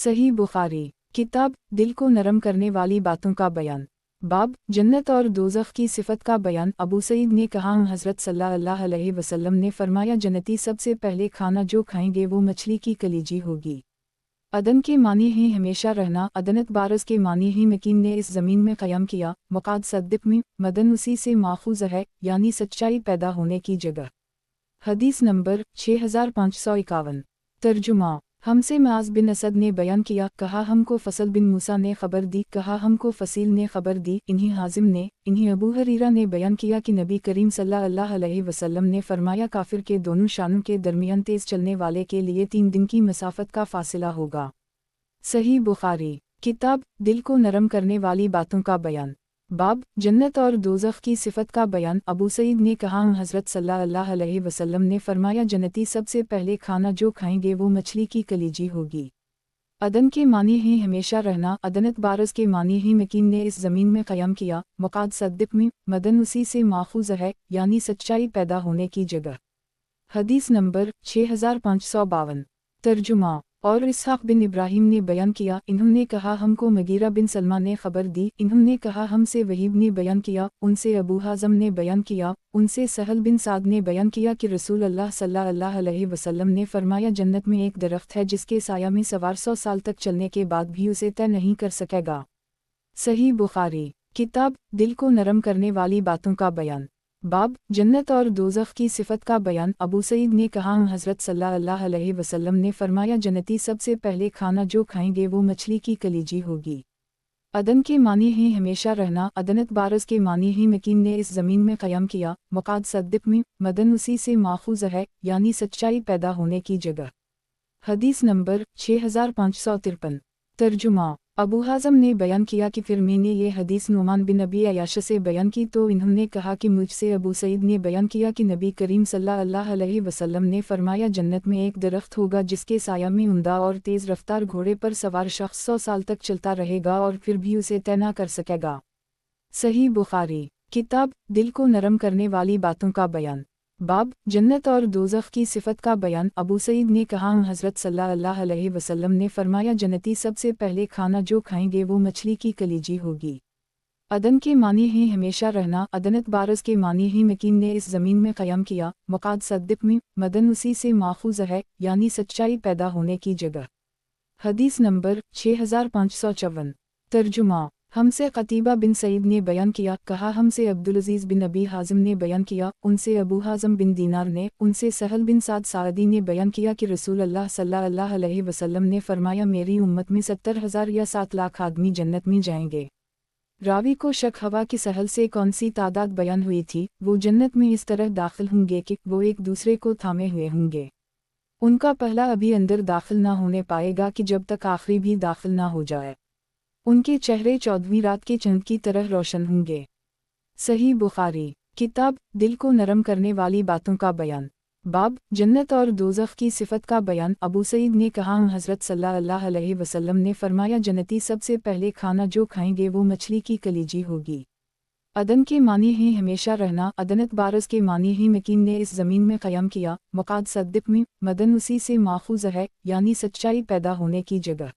सही बुखारी। किताब दिल को नरम करने वाली बातों का बयान। बाब जन्नत और दोज़ख की सिफत का बयान। अबू सईद ने कहा, हज़रत सल्लल्लाहु अलैहि वसल्लम ने फरमाया, जन्नती सबसे पहले खाना जो खाएंगे वो मछली की कलीजी होगी। अदन के मानी ही हमेशा रहना, अदनत बारस के मानी ही मकीन ने इस ज़मीन में क़याम किया, मकाद सद्दिक में मदन उसी से माखूज़ है, यानी सच्चाई पैदा होने की जगह। हदीस नंबर 6551। तर्जुमा। हमसे मुआज़ बिन असद ने बयान किया, कहा हमको फसल बिन मूसा ने खबर दी, कहा हमको फसील ने खबर दी, इन्हीं हाजिम ने, इन्हीं अबू हरीरा ने बयान किया कि नबी करीम सल्लल्लाहु अलैहि वसल्लम ने फरमाया, काफिर के दोनों शानों के दरमियान तेज़ चलने वाले के लिए 3 दिन की मसाफत का फासिला होगा। सही बुखारी। किताब दिल को नरम करने वाली बातों का बयान। बाब जन्नत और दोज़ख की सिफत का बयान। अबू सईद ने कहा, हज़रत सल्लल्लाहु अलैहि वसल्लम ने फरमाया, जन्नती सबसे पहले खाना जो खाएंगे वो मछली की कलीजी होगी। अदन के मानी ही हमेशा रहना, अदनत बारस के मानी ही मकीन ने इस ज़मीन में क़याम किया, मकाद सद्दिक में मदन उसी से माखूज़ है, यानी सच्चाई पैदा होने की जगह। हदीस नंबर 6552। तर्जुमा। और इसहाक़ बिन इब्राहीम ने बयान किया, इन्होंने कहा हमको मगीरा बिन सलमा ने खबर दी, इन्होंने कहा हमसे वहीब ने बयान किया, उनसे अबू हाज़म ने बयान किया, उनसे सहल बिन साद ने बयान किया कि रसूल अल्लाह सल्लल्लाहु अलैहि वसल्लम ने फरमाया, जन्नत में एक दरख्त है जिसके साया में सवार 100 साल तक चलने के बाद भी उसे तय नहीं कर सकेगा। सही बुखारी। किताब दिल को नरम करने वाली बातों का बयान। बाब जन्नत और दोज़ख की सिफत का बयान। अबू सईद ने कहा, हज़रत सल्लल्लाहु अलैहि वसल्लम ने फरमाया, जन्नती सबसे पहले खाना जो खाएंगे वो मछली की कलीजी होगी। अदन के मानी ही हमेशा रहना, अदनत बारस के मानी ही मकीन ने इस ज़मीन में क़याम किया, मकाद सद्दिक में मदन उसी से माखूज़ है, यानी सच्चाई पैदा होने की जगह। हदीस नंबर 6553। तर्जुमा। अबू हाज़म ने बयान किया कि फिर मैंने ये हदीस नुमान बिन अबी अयाश से बयान की तो इन्होंने कहा कि मुझसे अबू सईद ने बयान किया कि नबी करीम सल्लल्लाहु अलैहि वसल्लम ने फरमाया, जन्नत में एक दरख्त होगा जिसके साया में उम्दा और तेज़ रफ्तार घोड़े पर सवार शख्स 100 साल तक चलता रहेगा और फिर भी उसे तय न कर सकेगा। सही बुखारी। किताब दिल को नरम करने वाली बातों का बयान। बाब जन्नत और दोज़ख की सिफत का बयान। अबू सईद ने कहा, हज़रत सल्लल्लाहु अलैहि वसल्लम ने फरमाया, जन्नती सबसे पहले खाना जो खाएंगे वो मछली की कलीजी होगी। अदन के मानी ही हमेशा रहना, अदनत बारस के मानी ही मकीन ने इस ज़मीन में क़याम किया, मकाद सद्दिक में मदन उसी से माखूज़ है, यानी सच्चाई पैदा होने की जगह। हदीस नंबर 6554। तर्जुमा। हमसे क़तीबा बिन सईद ने बयान किया, कहा हमसे अब्दुल अज़ीज़ बिन अबी हाज़िम ने बयान किया, उनसे अबू हाज़म बिन दीनार ने, उनसे सहल बिन साद सादी ने बयान किया कि रसूल अल्लाह सल्लल्लाहु अलैहि वसल्लम ने फरमाया, मेरी उम्मत में 70,000 या 7 लाख आदमी जन्नत में जाएंगे। रावी को शक हवा कि सहल से कौन सी तादाद बयान हुई थी। वो जन्नत में इस तरह दाखिल होंगे कि वो एक दूसरे को थामे हुए होंगे। उनका पहला अभी अंदर दाखिल ना होने पाएगा कि जब तक आखिरी भी दाखिल ना हो जाए। उनके चेहरे 14वीं रात के चंद की तरह रोशन होंगे। सही बुखारी। किताब दिल को नरम करने वाली बातों का बयान। बाब जन्नत और दोज़ख की सिफत का बयान। अबू सईद ने कहा, हज़रत सल्लल्लाहु अलैहि वसल्लम ने फरमाया, जन्नती सबसे पहले खाना जो खाएंगे वो मछली की कलीजी होगी। अदन के मानी ही हमेशा रहना, अदनत बारस के मानी ही मकीन ने इस ज़मीन में क़याम किया, मकाद सद्दिक में मदन उसी से माखूज़ है, यानी सच्चाई पैदा होने की जगह।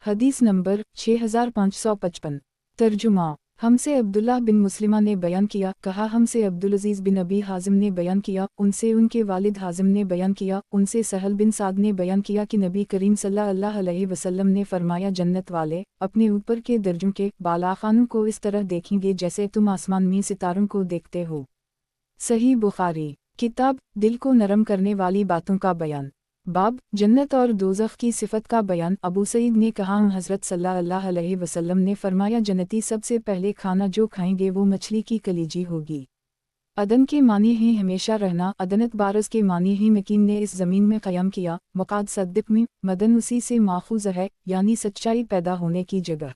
हदीस नंबर 6555। तर्जुमा। हमसे अब्दुल्लाह बिन मुस्लिमा ने बयान किया, कहा हमसे अब्दुल अज़ीज़ बिन अबी हाज़िम ने बयान किया, उनसे उनके वालिद हाज़िम ने बयान किया, उनसे सहल बिन साद ने बयान किया कि नबी करीम सल्लल्लाहु अलैहि वसल्लम ने फरमाया, जन्नत वाले अपने ऊपर के दर्जों के बालाखानों को इस तरह देखेंगे जैसे तुम आसमान में सितारों को देखते हो। सही बुखारी। किताब दिल को नरम करने वाली बातों का बयान। बाब जन्नत और दोज़ख की सिफत का बयान। अबू सईद ने कहा, हज़रत सल्लल्लाहु अलैहि वसल्लम ने फरमाया, जन्नती सबसे पहले खाना जो खाएंगे वो मछली की कलीजी होगी। अदन के मानी ही हमेशा रहना, अदनत बारस के मानी ही मकीन ने इस ज़मीन में क़याम किया, मकाद सद्दिक में मदन उसी से माखूज़ है, यानी सच्चाई पैदा होने की जगह।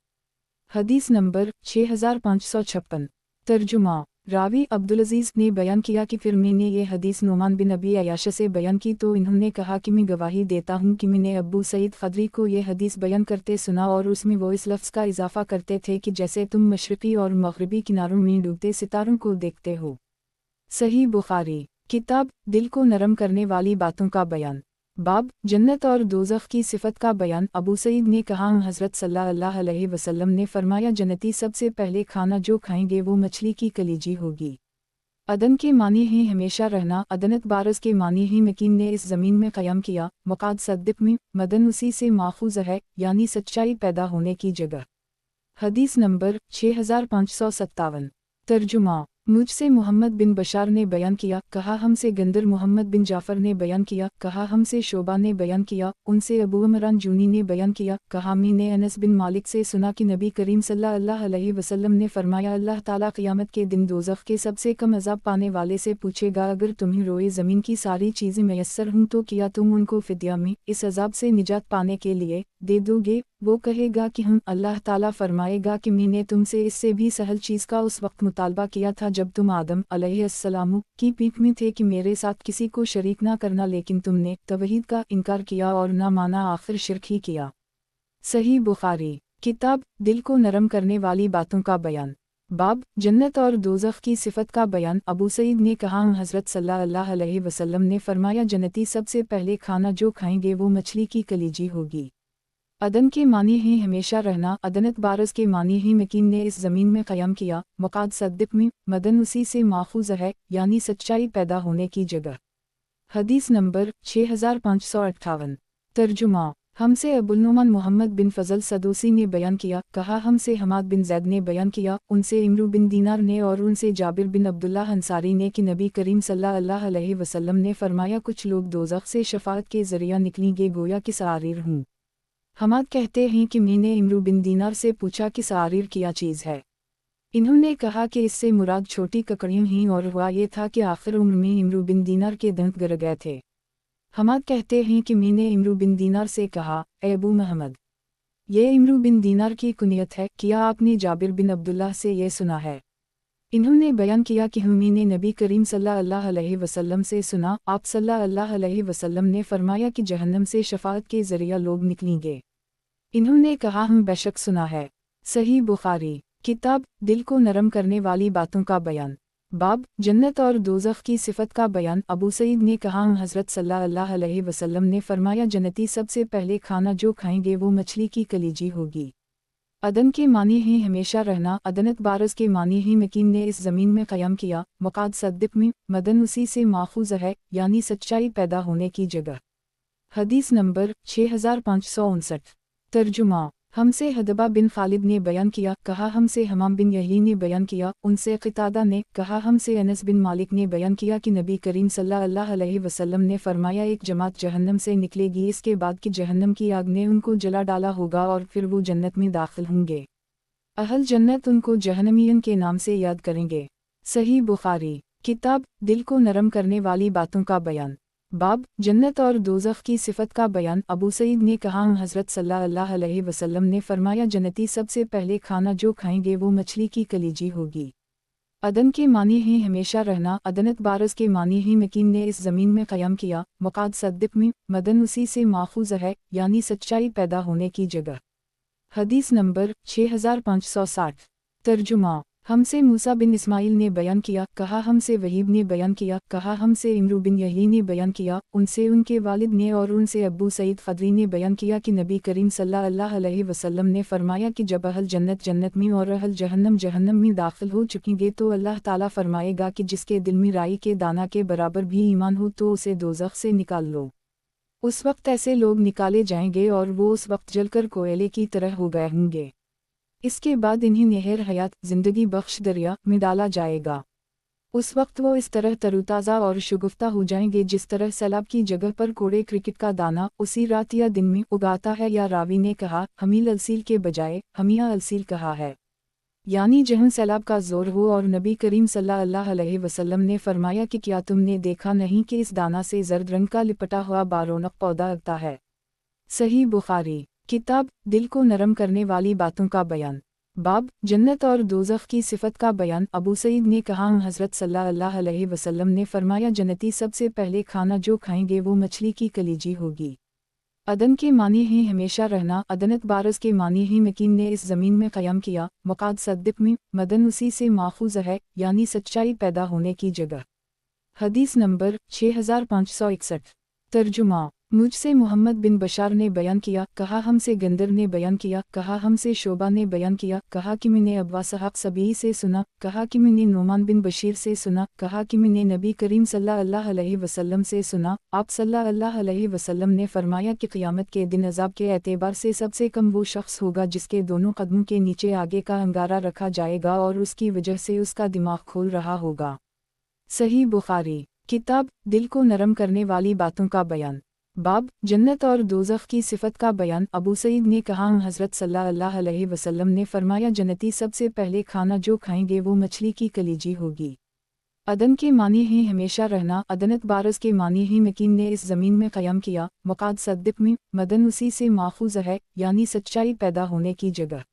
हदीस नंबर 6556। तर्जुमा। रावी अब्दुल अज़ीज़ ने बयान किया कि फिर मैंने ये हदीस नुमान बिन अबी अयाश से बयान की तो इन्होंने कहा कि मैं गवाही देता हूँ कि मैंने अबू सईद ख़दरी को ये हदीस बयान करते सुना और उसमें वो इस लफ्ज़ का इजाफ़ा करते थे कि जैसे तुम मशरक़ी और मग़रिबी किनारों में डूबते सितारों को देखते हो। सही बुखारी। किताब दिल को नरम करने वाली बातों का बयान। बाब जन्नत और दोज़ख की सिफत का बयान। अबू सईद ने कहा हज़रत सल्लल्लाहु अलैहि वसल्लम ने फरमाया जन्नती सबसे पहले खाना जो खाएंगे वो मछली की कलीजी होगी। अदन के मानी ही हमेशा रहना, अदनत बारस के मानी ही मकीन ने इस ज़मीन में क़याम किया, मक़ाद सद्दिक़ में मदन उसी से माखूज़ है, यानी सच्चाई पैदा होने की जगह। हदीस नंबर 6557। तर्जुमा। मुझसे मोहम्मद बिन बशार ने बयान किया, कहा हमसे गंदर मोहम्मद बिन जाफ़र ने बयान किया, कहा हमसे शोबा ने बयान किया, उनसे अबू इमरान जूनी ने बयान किया, कहा मैंने अनस बिन मालिक से सुना कि नबी करीम सल्लल्लाहु अलैहि वसल्लम ने फरमाया अल्लाह ताला क़यामत के दिन दोज़ख के सबसे कम अज़ाब पाने वाले से पूछेगा, अगर तुम्हें रोए ज़मीन की सारी चीज़ें मैसर हों तो क्या तुम उनको फ़िद्या में इस अज़ाब से निजात पाने के लिए दे दोगे? वो कहेगा कि हम। अल्लाह ताला फरमाएगा कि मैंने तुमसे इससे भी सहल चीज़ का उस वक्त मुतालबा किया था जब तुम आदम अलैहिस्सलाम की पीठ में थे कि मेरे साथ किसी को शरीक ना करना, लेकिन तुमने तौहीद का इनकार किया और ना माना, आखिर शिर्क ही किया। सही बुखारी। किताब दिल को नरम करने वाली बातों का बयान। बाब जन्नत और दोज़ख की सिफत का बयान। अबू सईद ने कहा हज़रत सल्लल्लाहु अलैहि वसल्लम ने फरमाया जन्नती सबसे पहले खाना जो खाएंगे वो मछली की कलीजी होगी। अदन के मानी ही हमेशा रहना, अदनत बारस के मानी ही मकीन ने इस ज़मीन में क़याम किया, मक़ाद सद्दिक़ में मदन उसी से माखूज़ है, यानी सच्चाई पैदा होने की जगह। हदीस नंबर 6558। तर्जुमा। हमसे अबुल-नुमान मोहम्मद बिन फ़ज़ल सदूसी ने बयान किया, कहा हमसे हमाद बिन ज़ैद ने बयान किया, उनसे इमरू बिन दीनार ने और उनसे जाबिर बिन अब्दुल्लाह अंसारी ने कि नबी करीम सल्लल्लाहु अलैहि वसल्लम ने फरमाया कुछ लोग दोज़ख से शफ़ाअत के ज़रिया निकलेंगे गोया कि सआरीर हूँ। हमाद कहते हैं कि मैंने इमरू बिन दीनार से पूछा कि सआरीर क्या चीज़ है। इन्होंने कहा कि इससे मुराद छोटी ककड़ियाँ हैं, और हुआ ये था कि आखिर उम्र में इमरू बिन दीनार के दंत गिर गए थे। हमाद कहते हैं कि मैंने इमरू बिन दीनार से कहा, ए अबू महमद, ये इमरू बिन दीनार की कुनियत है, क्या आपने जाबिर बिन अब्दुल्लाह से ये सुना है? इन्होंने बयान किया कि मैंने नबी करीम सल्लल्लाहु अलैहि वसल्लम से सुना, आप सल्लल्लाहु अलैहि वसल्लम ने फरमाया कि जहन्नम से शफ़ाअत के ज़रिया लोग निकलेंगे। इन्होंने कहा हम बेशक सुना है। सही बुखारी। किताब दिल को नरम करने वाली बातों का बयान। बाब जन्नत और दोज़ख की सिफत का बयान। अबू सईद ने कहा हज़रत सल्लल्लाहु अलैहि वसल्लम ने फरमाया जन्नती सबसे पहले खाना जो खाएंगे वो मछली की कलीजी होगी। अदन के मानी ही हमेशा रहना, अदनत बारस के मानी ही मकीन ने इस ज़मीन में क़याम किया, मक़ाद सद्दिक़ में मदन उसी से माखूज़ है, यानी सच्चाई पैदा होने की जगह। हदीस नंबर 6559। तर्जुमा। हमसे हदबा बिन खालिद ने बयान किया, कहा हमसे हमाम बिन यही ने बयान किया, उनसे क़तादा ने कहा हमसे अनस बिन मालिक ने बयान किया कि नबी करीम सल्लल्लाहु अलैहि वसल्लम ने फरमाया एक जमात जहन्नम से निकलेगी, इसके बाद कि जहन्नम की आग ने उनको जला डाला होगा और फिर वो जन्नत में दाखिल होंगे। अहल जन्नत उनको जहन्नमियन के नाम से याद करेंगे। सही बुखारी। किताब दिल को नरम करने वाली बातों का बयान। बाब जन्नत और दोज़ख की सिफत का बयान। अबू सईद ने कहा हज़रत सल्लल्लाहु अलैहि वसल्लम ने फरमाया जन्नती सबसे पहले खाना जो खाएंगे वो मछली की कलीजी होगी। अदन के मानी ही हमेशा रहना, अदनत बारस के मानी ही मकीन ने इस ज़मीन में क़याम किया, मक़ाद सद्दिक़ में मदन उसी से माखूज़ है, यानी सच्चाई पैदा होने की जगह। हदीस नंबर 6560। तर्जुमा। हमसे मूसा बिन इस्माइल ने बयान किया, कहा हमसे वहीब ने बयान किया, कहा हमसे इमरू बिन यही ने बयान किया, उनसे उनके वालिद ने और उनसे अब्बू सईद ख़दरी ने बयान किया कि नबी करीम सल्लल्लाहु अलैहि वसल्लम ने फरमाया कि जब अहल जन्नत जन्नत में और अहल जहन्नम जहन्नम में दाखिल हो चुकेंगे तो अल्लाह ताला फरमाएगा कि जिसके दिल में राई के दाना के बराबर भी ईमान हो तो उसे दोज़ख से निकाल लो। उस वक्त ऐसे लोग निकाले जाएंगे और वो उस वक्त जलकर कोयले की तरह हो गए होंगे। इसके बाद इन्हें नहर हयात ज़िंदगी बख्श दरिया में डाला जाएगा। उस वक्त वो इस तरह तरोताज़ा और शगुफ्ता हो जाएंगे जिस तरह सैलाब की जगह पर कोड़े क्रिकेट का दाना उसी रात या दिन में उगाता है। या रावी ने कहा हमील अलसील के बजाय हमिया अलसील कहा है, यानी जहाँ सैलाब का ज़ोर हो। और नबी करीम सल्लल्लाहु अलैहि वसल्लम ने फरमाया कि क्या तुमने देखा नहीं कि इस दाना से जर्द रंग का लिपटा हुआ बारोनक पौधा उगता है। सही बुखारी। किताब दिल को नरम करने वाली बातों का बयान। बाब जन्नत और दोज़ख की सिफत का बयान। अबू सईद ने कहा हज़रत सल्लल्लाहु अलैहि वसल्लम ने फरमाया जन्नती सबसे पहले खाना जो खाएंगे वो मछली की कलीजी होगी। अदन के मानी ही हमेशा रहना, अदनत बारस के मानी ही मकीन ने इस ज़मीन में क़याम किया, मक़ाद सद्दिक़ में मदन उसी से माखूज़ है, यानी सच्चाई पैदा होने की जगह। हदीस नंबर 6561। तर्जुमा। मुझसे मोहम्मद बिन बशार ने बयान किया, कहा हमसे गंदर ने बयान किया, कहा हमसे शोबा ने बयान किया, कहा कि मैंने अब्वा साहब सबी से सुना, कहा कि मैंने नोमान बिन बशीर से सुना, कहा कि मैंने नबी करीम सल्लल्लाहु अलैहि वसल्लम से सुना। आप सल्लल्लाहु अलैहि वसल्लम ने फरमाया कि क़यामत के दिन अज़ाब के एतबार से सबसे कम वो शख्स होगा जिसके दोनों कदमों के नीचे आगे का अंगारा रखा जाएगा और उसकी वजह से उसका दिमाग खोल रहा होगा। सही बुखारी। किताब दिल को नरम करने वाली बातों का बयान। बाब जन्नत और दोज़ख की सिफत का बयान। अबू सईद ने कहा, हज़रत सल्लल्लाहु अलैहि वसल्लम ने फरमाया, जन्नती सबसे पहले खाना जो खाएंगे वो मछली की कलीजी होगी। अदन के मानी ही हमेशा रहना, अदनत बारस के मानी ही मकीन ने इस ज़मीन में क़याम किया, मक़ाद सद्दिक़ में मदन उसी से माखूज़ है, यानी सच्चाई पैदा होने की जगह।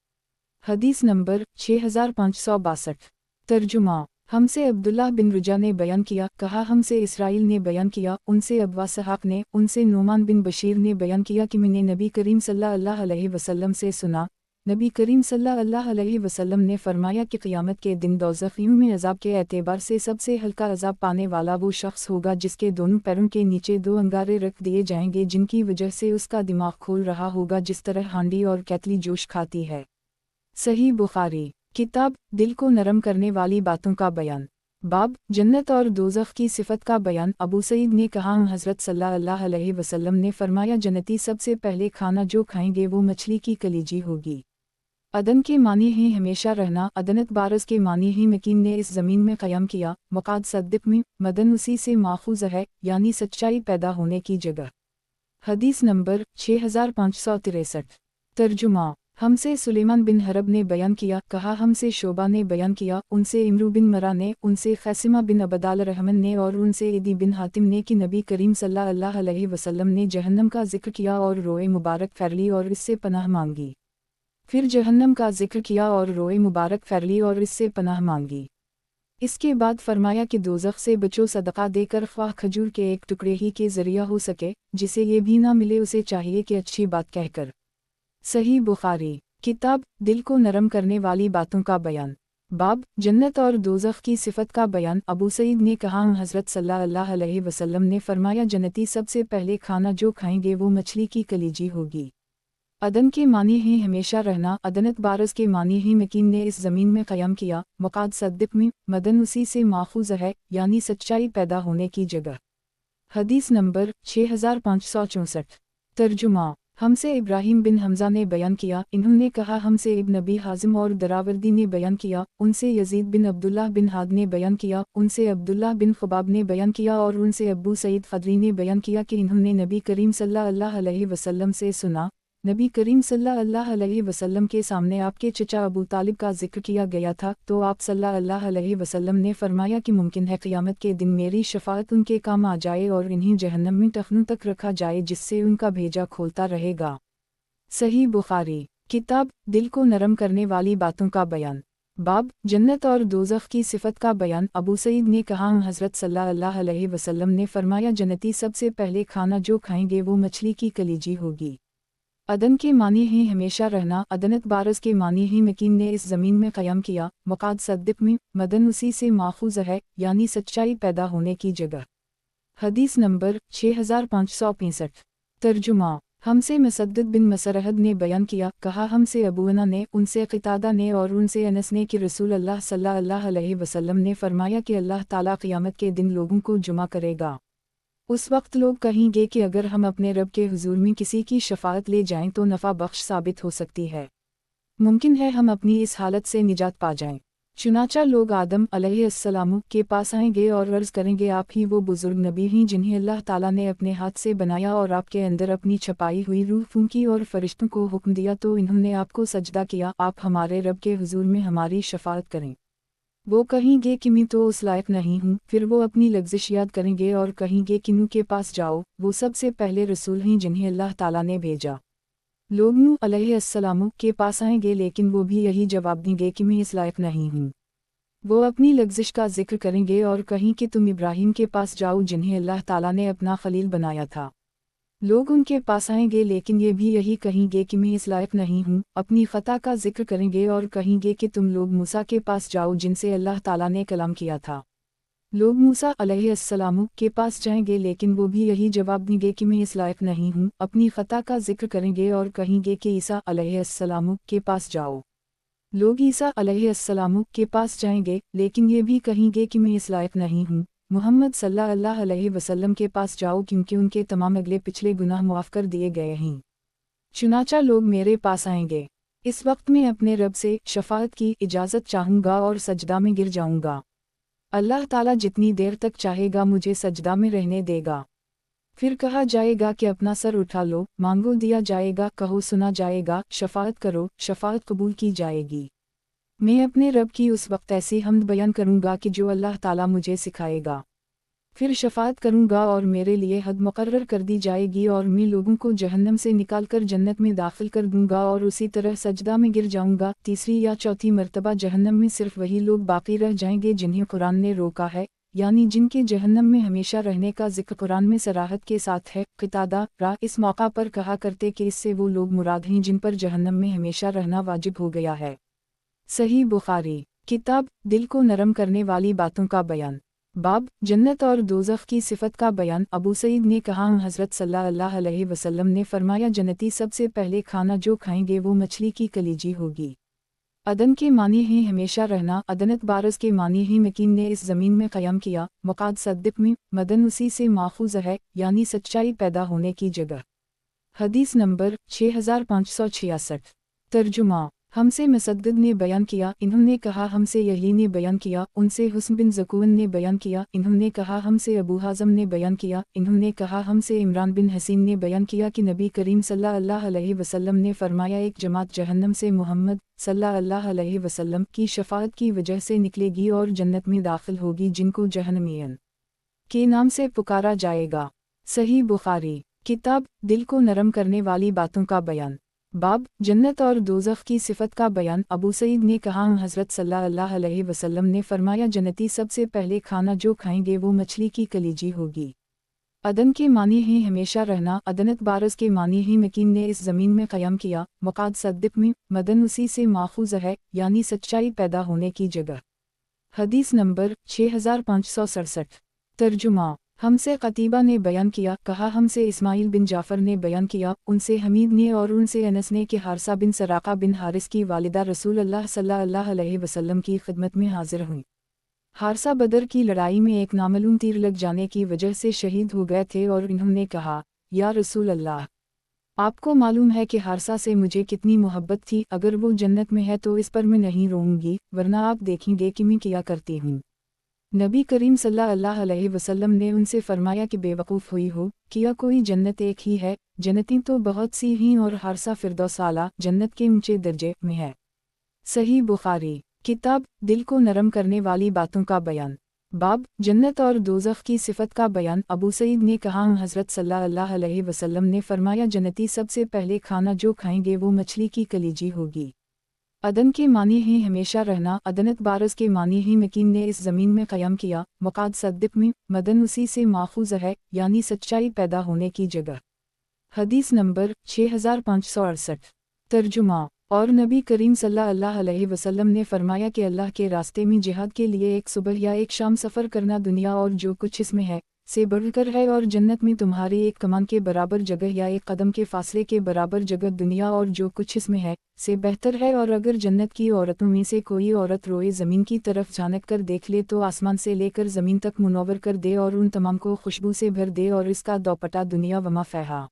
हदीस नंबर 6562। तर्जुमा। हमसे अब्दुल्लाह बिन रुजा ने बयान किया, कहा हमसे इसराइल ने बयान किया, उनसे अब्वा सहाक़ ने, उनसे नोमान बिन बशीर ने बयान किया कि मैंने नबी करीम सल्लल्लाहु अलैहि वसल्लम से सुना। नबी करीम सल्लल्लाहु अलैहि वसल्लम ने फरमाया कि क़यामत के दिन दोज़खियों में अज़ाब के एतबार से सबसे हल्का अज़ाब पाने वाला वो शख्स होगा जिसके दोनों पैरों के नीचे दो अंगारे रख दिए जाएंगे, जिनकी वजह से उसका दिमाग खोल रहा होगा जिस तरह हांडी और कैतली जोश खाती है। सही बुखारी। किताब दिल को नरम करने वाली बातों का बयान। बाब जन्नत और दोज़ख की सिफत का बयान। अबू सईद ने कहा, हज़रत सल्लल्लाहु अलैहि वसल्लम ने फरमाया, जन्नती सबसे पहले खाना जो खाएंगे वो मछली की कलीजी होगी। अदन के मानी ही हमेशा रहना, अदनत बारस के मानी ही मकीन ने इस ज़मीन में क़याम किया, मक़ाद सद्दिक़ में मदन उसी से माखूज़ है, यानी सच्चाई पैदा होने की जगह। हदीस नंबर 6563। तर्जुमा। हमसे सुलेमान बिन हरब ने बयान किया, कहा हमसे शोबा ने बयान किया, उनसे इमरू बिन मरा ने, उनसे क़ैसिमा बिन अबदाल रहमन ने और उनसे इदी बिन हातिम ने कि नबी करीम सल्लल्लाहु अलैहि वसल्लम ने जहन्नम का जिक्र किया और रोए मुबारक फैली और इससे पनाह मांगी। फिर जहन्नम का जिक्र किया और रोए मुबारक फैली और इससे पनाह मांगी। इसके बाद फरमाया कि दोज़ख से बचो, सदका देकर, ख्वाह खजूर के एक टुकड़े ही के ज़रिया हो सके, जिसे ये भी ना मिले उसे चाहिए कि अच्छी बात कहकर। सही बुखारी। किताब दिल को नरम करने वाली बातों का बयान। बाब जन्नत और दोज़ख की सिफत का बयान। अबू सईद ने कहा, हज़रत सल्लल्लाहु अलैहि वसल्लम ने फरमाया, जन्नती सबसे पहले खाना जो खाएंगे वो मछली की कलीजी होगी। अदन के मानी ही हमेशा रहना, अदनत बारस के मानी ही मकीन ने इस ज़मीन में क़याम किया, मक़ाद सद्दिक़ में मदन उसी से माखूज़ है, यानी सच्चाई पैदा होने की जगह। हदीस नंबर 6564। तर्जुमा। हमसे इब्राहिम बिन हमज़ा ने बयान किया, इन्होंने कहा हमसे इब्न नबी हाज़िम और दरावर्दी ने बयान किया, उनसे यज़ीद बिन अब्दुल्लाह बिन हाद ने बयान किया, उनसे अब्दुल्लाह बिन ख़ुबाब ने बयान किया और उनसे अबू सईद ख़दरी ने बयान किया कि इन्होंने नबी करीम सल्लल्लाहु अलैहि वसल्लम से सुना। नबी करीम सल्लल्लाहु अलैहि वसल्लम के सामने आपके चचा अबू तालिब का जिक्र किया गया था, तो आप सल्लल्लाहु अलैहि वसल्लम ने फरमाया कि मुमकिन है क़यामत के दिन मेरी शफ़ाअत उनके काम आ जाए और इन्हीं जहन्नम में टखनों तक रखा जाए जिससे उनका भेजा खोलता रहेगा। सही बुखारी। किताब दिल को नरम करने वाली बातों का बयान। बाब जन्नत और दोज़ख की सिफत का बयान। अबू सईद ने कहा, हज़रत सल्लल्लाहु अलैहि वसल्लम ने फरमाया, जन्नती सबसे पहले खाना जो खाएंगे वो मछली की कलीजी होगी। अदन के मानी ही हमेशा रहना, अदनत बारस के मानी ही मकीन ने इस ज़मीन में क़याम किया, मक़ाद सद्दिक़ में मदन उसी से माखूज़ है, यानी सच्चाई पैदा होने की जगह। हदीस नंबर 6565। तर्जुमा। हमसे मुसद्दद बिन मसरहद ने बयान किया, कहा हमसे अबूना ने, उनसे क़तादा ने और उनसे अनस ने कि रसूल अल्लाह सल्लल्लाहु अलैहि वसल्लम ने फरमाया कि अल्लाह ताला क़यामत के दिन लोगों को जुमा करेगा। उस वक्त लोग कहेंगे कि अगर हम अपने रब के हुजूर में किसी की शफ़ाअत ले जाएं तो नफ़ा बख्श साबित हो सकती है, मुमकिन है हम अपनी इस हालत से निजात पा जाएं। चुनाचा लोग आदम अलैहिस्सलाम के पास आएंगे और अर्ज़ करेंगे, आप ही वो बुज़ुर्ग नबी हैं जिन्हें अल्लाह ताला ने अपने हाथ से बनाया और आपके अंदर अपनी छपाई हुई रूह फूंकी और फरिश्तों को हुक्म दिया तो इन्होंने आपको सजदा किया, आप हमारे रब के हुजूर में हमारी शफ़ाअत करें। वो कहेंगे कि मैं तो उस लायक नहीं हूँ, फिर वो अपनी लग़्ज़िश याद करेंगे और कहेंगे कि नूह के पास जाओ, वो सबसे पहले रसूल हैं जिन्हें अल्लाह ताला ने भेजा। लोग नूह अलैहिस्सलाम के पास आएंगे लेकिन वो भी यही जवाब देंगे कि मैं इस लायक नहीं हूँ। वो अपनी लग़्ज़िश का जिक्र करेंगे और कहें कि तुम इब्राहीम के पास जाओ जिन्हें अल्लाह ताला ने अपना खलील बनाया था। लोग उनके पास आएंगे लेकिन ये भी यही कहेंगे कि मैं इस लायक नहीं हूँ, अपनी ख़ता का जिक्र करेंगे और कहेंगे कि तुम लोग मूसा के पास जाओ जिनसे अल्लाह ताला ने कलाम किया था। लोग मूसा अलैहिस्सलाम के पास जाएंगे लेकिन वो भी यही जवाब देंगे कि मैं इस लायक नहीं हूँ, अपनी ख़ता का जिक्र करेंगे और कहेंगे कि ईसा अलैहिस्सलाम के पास जाओ। लोग ईसा अलैहिस्सलाम के पास जाएंगे लेकिन ये भी कहेंगे कि मैं इस लायक नहीं हूँ, मुहम्मद सल्लल्लाहु अलैहि वसल्लम के पास जाओ क्योंकि उनके तमाम अगले पिछले गुनाह मुआफ़ कर दिए गए हैं। चुनाचा लोग मेरे पास आएंगे, इस वक्त मैं अपने रब से शफाअत की इजाज़त चाहूँगा और सजदा में गिर जाऊँगा। अल्लाह ताला जितनी देर तक चाहेगा मुझे सजदा में रहने देगा। फिर कहा जाएगा कि अपना सर उठा लो, मांगो दिया जाएगा, कहो सुना जाएगा, शफाअत करो, शफाअत कबूल की जाएगी। मैं अपने रब की उस वक्त ऐसी हम्द बयान करूँगा कि जो अल्लाह ताला मुझे सिखाएगा। फिर शफाअत करूँगा और मेरे लिए हद मुकर्रर कर दी जाएगी और मैं लोगों को जहन्नम से निकालकर जन्नत में दाखिल कर दूँगा और उसी तरह सजदा में गिर जाऊँगा। तीसरी या चौथी मर्तबा जहन्नम में सिर्फ वही लोग बाकी रह जाएंगे जिन्हें कुरान ने रोका है, यानी जिनके जहन्नम में हमेशा रहने का जिक्र कुरान में सराहत के साथ है। क़तादा इस मौका पर कहा करते कि इससे वो लोग मुराद हैं जिन पर जहन्नम में हमेशा रहना वाजिब हो गया है। सही बुखारी किताब दिल को नरम करने वाली बातों का बयान। बाब जन्नत और दोज़ख की सिफत का बयान। अबू सईद ने कहा हज़रत सल्लल्लाहु अलैहि वसल्लम ने फरमाया जन्नती सबसे पहले खाना जो खाएंगे वो मछली की कलीजी होगी। अदन के मानी हैं हमेशा रहना, अदनत बारस के मानी हैं मकीन ने इस ज़मीन में क़याम किया, मक़ाद सद्दिक़ में मदन उसी से माखूज़ है, यानी सच्चाई पैदा होने की जगह। हदीस नंबर 6566। तर्जुमा हमसे मुसद्दिद ने बयान किया, इन्होंने कहा हमसे यही ने बयान किया, उनसे हुस्न बिन ज़कून ने बयान किया, इन्होंने कहा हमसे अबू हाज़म ने बयान किया, इन्होंने कहा हमसे इमरान बिन हसीन ने बयान किया कि नबी करीम सल्लल्लाहु अलैहि वसल्लम ने फरमाया एक जमात जहन्नम से मोहम्मद सल्लल्लाहु अलैहि वसल्लम की शफाअत की वजह से निकलेगी और जन्नत में दाखिल होगी जिनको जहन्नमियन के नाम से पुकारा जाएगा। सही बुखारी किताब दिल को नरम करने वाली बातों का बयान। बाब जन्नत और दोज़ख की सिफत का बयान। अबू सईद ने कहा हज़रत सल्लल्लाहु अलैहि वसल्लम ने फरमाया जन्नती सबसे पहले खाना जो खाएंगे वो मछली की कलीजी होगी। अदन के मानी हैं हमेशा रहना, अदनत बारस के मानी हैं मकीन ने इस ज़मीन में क़याम किया, मक़ाद सद्दिक़ में मदन उसी से माखूज़ है, यानी सच्चाई पैदा होने की जगह। हदीस नंबर 6567। तर्जुमा हमसे क़तीबा ने बयान किया, कहा हमसे इस्माइल बिन जाफ़र ने बयान किया, उनसे हमीद ने और उनसे अनस ने कि हारसा बिन सराक़ा बिन हारिस की वालिदा रसूलुल्लाह सल्लल्लाहु अलैहि वसल्लम की खिदमत में हाजिर हुई। हारसा बदर की लड़ाई में एक नामालूम तीर लग जाने की वजह से शहीद हो गए थे और इन्होंने कहा या रसूल अल्लाह, आपको मालूम है कि हारसा से मुझे कितनी मोहब्बत थी, अगर वो जन्नत में है तो इस पर मैं नहीं रोऊंगी, वरना आप देखेंगे कि मैं क्या करती हूँ। नबी करीम सल्लल्लाहु अलैहि वसल्लम ने उनसे फरमाया कि बेवकूफ़ हुई हो, किया कोई जन्नत एक ही है, जन्नती तो बहुत सी हैं और हारसा फिरदौस आला जन्नत के ऊंचे दर्जे में है। सही बुखारी किताब दिल को नरम करने वाली बातों का बयान। बाब जन्नत और दोज़ख की सिफत का बयान। अबू सईद ने कहा हज़रत सल्लल्लाहु अलैहि वसल्लम ने फरमाया जन्नती सबसे पहले खाना जो खाएंगे वो मछली की कलीजी होगी। अदन के मानी हैं हमेशा रहना, अदनत बारस के मानी हैं मकीन ने इस ज़मीन में क़याम किया, मक़ाद सद्दिक़ में मदन उसी से माखूज़ है, यानी सच्चाई पैदा होने की जगह। हदीस नंबर 6568। तर्जुमा और नबी करीम सल्लल्लाहु अलैहि वसल्लम ने फरमाया कि अल्लाह के रास्ते में जिहाद के लिए एक सुबह या एक शाम सफ़र करना दुनिया और जो कुछ इसमें है से बढ़कर है, और जन्नत में तुम्हारी एक कमान के बराबर जगह या एक कदम के फासले के बराबर जगह दुनिया और जो कुछ इसमें है से बेहतर है। और अगर जन्नत की औरतों में से कोई औरत रोए ज़मीन की तरफ झांक कर देख ले तो आसमान से लेकर ज़मीन तक मुनव्वर कर दे और उन तमाम को खुशबू से भर दे, और इसका दोपट्टा दुनिया वमा फ़ैहा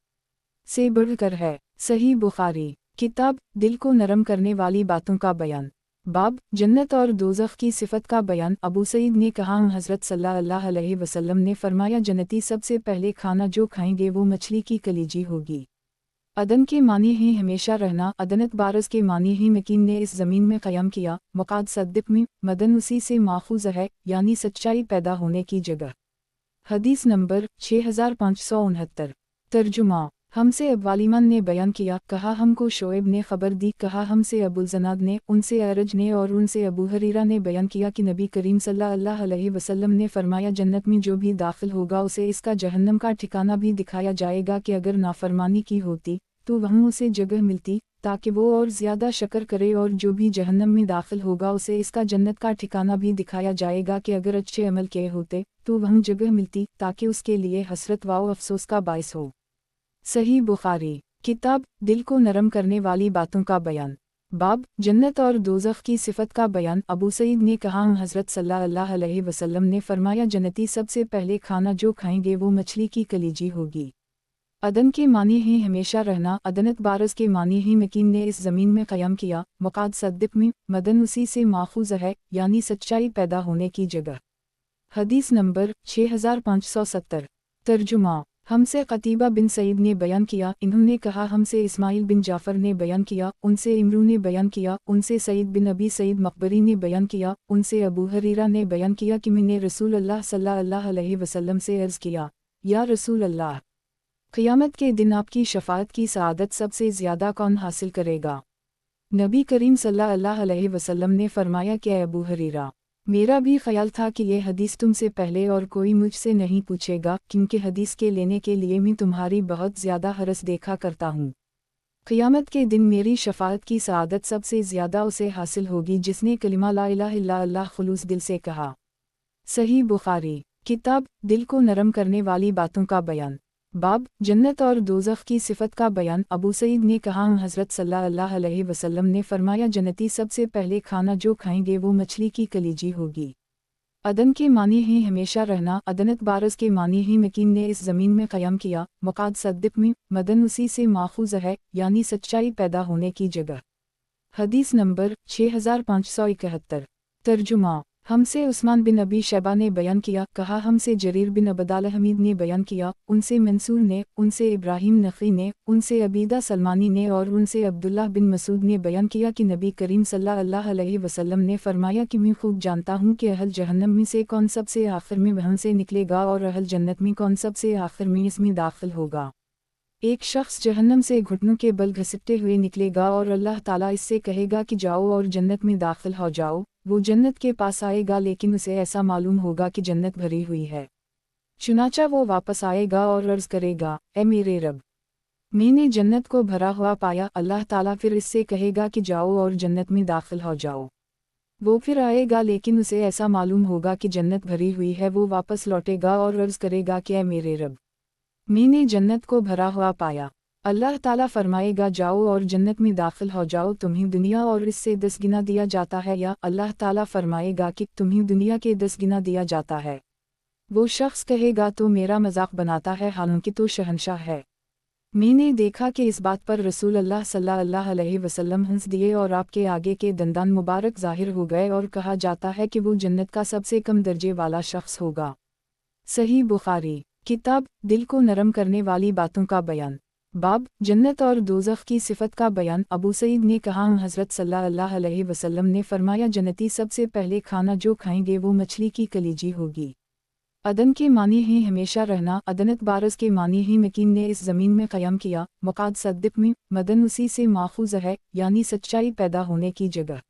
से बढ़कर है। सही बुखारी किताब दिल को नरम करने वाली बातों का बयान। बाब जन्नत और दोज़ख की सिफत का बयान। अबू सईद ने कहा हज़रत सल्लल्लाहु अलैहि वसल्लम ने फरमाया जन्नती सबसे पहले खाना जो खाएंगे वो मछली की कलीजी होगी। अदन के मानी हैं हमेशा रहना, अदनत बारस के मानी हैं मकीन ने इस ज़मीन में क़याम किया, मक़ाद सद्दिक़ में मदन उसी से माखूज़ है, यानी सच्चाई पैदा होने की जगह। हदीस नंबर 6569। तर्जुमा हमसे अब्वालिमान ने बयान किया, कहा हमको शोएब ने खबर दी, कहा हमसे अबुल ज़नाद ने, उनसे अरज ने और उनसे अबू हरीरा ने बयान किया कि नबी करीम सल्लल्लाहु अलैहि वसल्लम ने फरमाया जन्नत में जो भी दाखिल होगा उसे इसका जहन्नम का ठिकाना भी दिखाया जाएगा कि अगर नाफरमानी की होती तो वहाँ उसे जगह मिलती, ताकि वो और ज़्यादा शक्र करे, और जो भी जहन्नम में दाखिल होगा उसे इसका जन्नत का ठिकाना भी दिखाया जाएगा कि अगर अच्छे अमल किए होते तो वह जगह मिलती ताकि उसके लिए हसरत व अफसोस का बाइस हो। सही बुखारी किताब दिल को नरम करने वाली बातों का बयान। बाब जन्नत और दोज़ख की सिफत का बयान। अबू सईद ने कहा, हज़रत सल्लल्लाहु अलैहि वसल्लम ने फरमाया, जन्नती सबसे पहले खाना जो खाएंगे वो मछली की कलीजी होगी। अदन के मानी ही हमेशा रहना, अदनत बारस के मानी ही मकीन ने इस ज़मीन में क़याम किया, मक़ाद सद्दिक़ में मदन उसी से माखूज़ है, यानी सच्चाई पैदा होने की जगह। हदीस नंबर 6570। तर्जुमा हमसे क़तीबा बिन सईद ने बयान किया, इन्होंने कहा हमसे इस्माइल बिन जाफ़र ने बयान किया, उनसे इमरू ने बयान किया, उनसे सईद बिन अबी सईद मक़बरी ने बयान किया, उनसे अबू हरीरा ने बयान किया कि मैंने रसूल अल्लाह सल्लल्लाहु अलैहि वसल्लम से अर्ज़ किया, या रसूल अल्लाह, क़यामत के दिन आपकी शफ़ाअत की सआदत सबसे ज़्यादा कौन हासिल करेगा? नबी करीम सल्लल्लाहु अलैहि वसल्लम ने फरमाया कि अबू हरीरा, मेरा भी ख्याल था कि ये हदीस तुमसे पहले और कोई मुझसे नहीं पूछेगा, क्योंकि हदीस के लेने के लिए मैं तुम्हारी बहुत ज़्यादा हरस देखा करता हूँ। क़यामत के दिन मेरी शफ़ाअत की सआदत सबसे ज़्यादा उसे हासिल होगी जिसने कलिमा ला इलाहा इल्लल्लाह खुलूस दिल से कहा। सही बुखारी किताब दिल को नरम करने वाली बातों का बयान। बाब जन्नत और दोज़ख की सिफत का बयान। अबू सईद ने कहा, हज़रत सल्लल्लाहु अलैहि वसल्लम ने फरमाया, जन्नती सबसे पहले खाना जो खाएंगे वो मछली की कलीजी होगी। अदन के मानी ही हमेशा रहना, अदनत बारस के मानी ही मकीन ने इस ज़मीन में क़याम किया, मक़ाद सद्दिक़ में मदन उसी से माखूज़ है, यानी सच्चाई पैदा होने की जगह। हदीस नंबर 6571। तर्जुमा हमसे उस्मान बिन अबी शैबा ने बयान किया, कहा हमसे जरीर बिन अबदाल हमीद ने बयान किया, उनसे मंसूर ने, उनसे इब्राहिम नख़ी ने, उनसे अबीदा सलमानी ने और उनसे अब्दुल्लाह बिन मसूद ने बयान किया कि नबी करीम सल्लल्लाहु अलैहि वसल्लम ने फरमाया कि मैं खूब जानता हूँ कि अहल जहन्नम में से कौन सबसे आखिर में वहाँ से निकलेगा और अहल जन्नत में कौन सबसे आखिर में इसमें दाखिल होगा। एक शख्स जहन्नम से घुटनों के बल घसीटते हुए निकलेगा और अल्लाह ताला इससे कहेगा कि जाओ और जन्नत में दाखिल हो जाओ। वो जन्नत के पास आएगा लेकिन उसे ऐसा मालूम होगा कि जन्नत भरी हुई है। चुनाचा वो वापस आएगा और अर्ज़ करेगा, ए मेरे रब, मैंने जन्नत को भरा हुआ पाया। अल्लाह ताला फिर इससे कहेगा कि जाओ और जन्नत में दाखिल हो जाओ। वो फिर आएगा लेकिन उसे ऐसा मालूम होगा कि जन्नत भरी हुई है। वो वापस लौटेगा और अर्ज़ करेगा कि ए मेरे रब, मैंने जन्नत को भरा हुआ पाया। अल्लाह ताला फरमाएगा, जाओ और जन्नत में दाखिल हो जाओ, तुम्हें दुनिया और इससे 10 गुना दिया जाता है। या अल्लाह ताला फरमाएगा कि तुम्हें दुनिया के 10 गुना दिया जाता है। वो शख्स कहेगा, तो मेरा मजाक बनाता है, हालांकि तो शहंशाह है। मैंने देखा कि इस बात पर रसूल अल्लाह सल्लल्लाहु अलैहि वसल्लम हंस दिए और आपके आगे के दंदान मुबारक ज़ाहिर हो गए, और कहा जाता है कि वो जन्नत का सबसे कम दर्जे वाला शख्स होगा। सही बुखारी किताब दिल को नरम करने वाली बातों का बयान। बाब जन्नत और दोज़ख की सिफत का बयान। अबू सईद ने कहा, हज़रत सल्लल्लाहु अलैहि वसल्लम ने फरमाया, जन्नती सबसे पहले खाना जो खाएंगे वो मछली की कलीजी होगी। अदन के मानी ही हमेशा रहना, अदनत बारस के मानी ही मकीन ने इस ज़मीन में क़याम किया, मक़ाद सद्दिक़ में मदन उसी से माखूज़ है, यानी सच्चाई पैदा होने की जगह।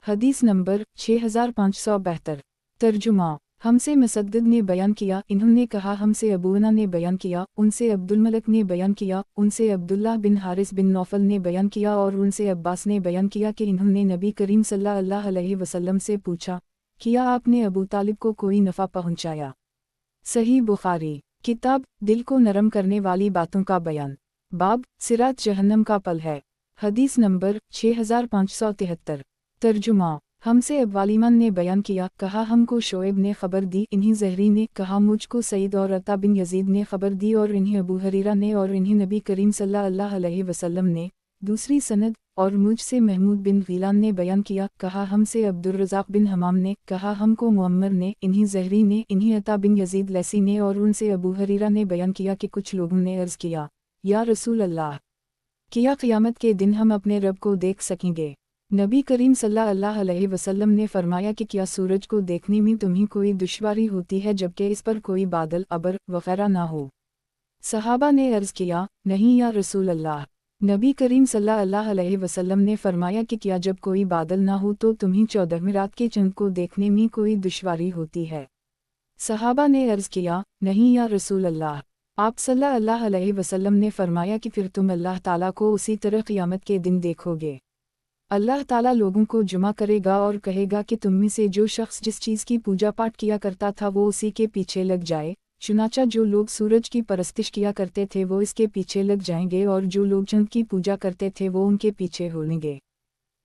हदीस नंबर 6572। तर्जुमा हमसे मुसद्दिद ने बयान किया, इन्होंने कहा हमसे अबूना ने बयान किया, उनसे अब्दुल मलिक ने बयान किया, उनसे अब्दुल्लाह बिन हारिस बिन नौफल ने बयान किया और उनसे अब्बास ने बयान किया कि इन्होंने नबी करीम सल्लल्लाहु अलैहि वसल्लम से पूछा, किया आपने अबू तालिब को कोई नफ़ा पहुँचाया? सही बुखारी किताब दिल को नरम करने वाली बातों का बयान। बाब सिरात जहन्नम का पल है। हदीस नंबर 6573। तर्जुमा हमसे अब्वालिमान ने बयान किया, कहा हमको शोएब ने खबर दी, इन्हीं ज़हरी ने कहा मुझको सईद और अता बिन यजीद ने खबर दी और इन्हीं अबू हरीरा ने और इन्हीं नबी करीम सल्लल्लाहु अलैहि वसल्लम ने। दूसरी सनद और मुझसे महमूद बिन गीलान ने बयान किया, कहा हमसे अब्दुर्रज़ाक बिन हमाम ने, कहा हमको मुअम्मर ने, इन्हीं ज़हरी ने, इन्हीं अता बिन यजीद लैसी ने और उनसे अबू हरीरा ने बयान किया कि कुछ लोगों ने अर्ज़ किया, या रसूल अल्लाह, किया क़यामत के दिन हम अपने रब को देख सकेंगे? नबी करीम सल्लल्लाहु अलैहि वसल्लम ने फरमाया कि क्या सूरज को देखने में तुम्हें कोई दुश्वारी होती है जबकि इस पर कोई बादल अबर वगैरह ना हो? सहाबा ने अर्ज़ किया, नहीं या रसूल अल्लाह। नबी करीम सल्लल्लाहु अलैहि वसल्लम ने फरमाया कि क्या जब कोई बादल ना हो तो तुम्हें 14वीं रात के चंद को देखने में कोई दुश्वारी होती है? सहाबा ने अर्ज़ किया, नहीं या रसूल अल्लाह। आप सल्लल्लाहु अलैहि वसल्लम ने फरमाया कि फिर तुम अल्लाह ताला को उसी तरह क़यामत के दिन देखोगे। अल्लाह ताला लोगों को जमा करेगा और कहेगा कि तुम में से जो शख्स जिस चीज़ की पूजा पाठ किया करता था वो उसी के पीछे लग जाए। चुनाचा जो लोग सूरज की परस्तिश किया करते थे वो इसके पीछे लग जाएंगे और जो लोग चंद की पूजा करते थे वो उनके पीछे होंगे।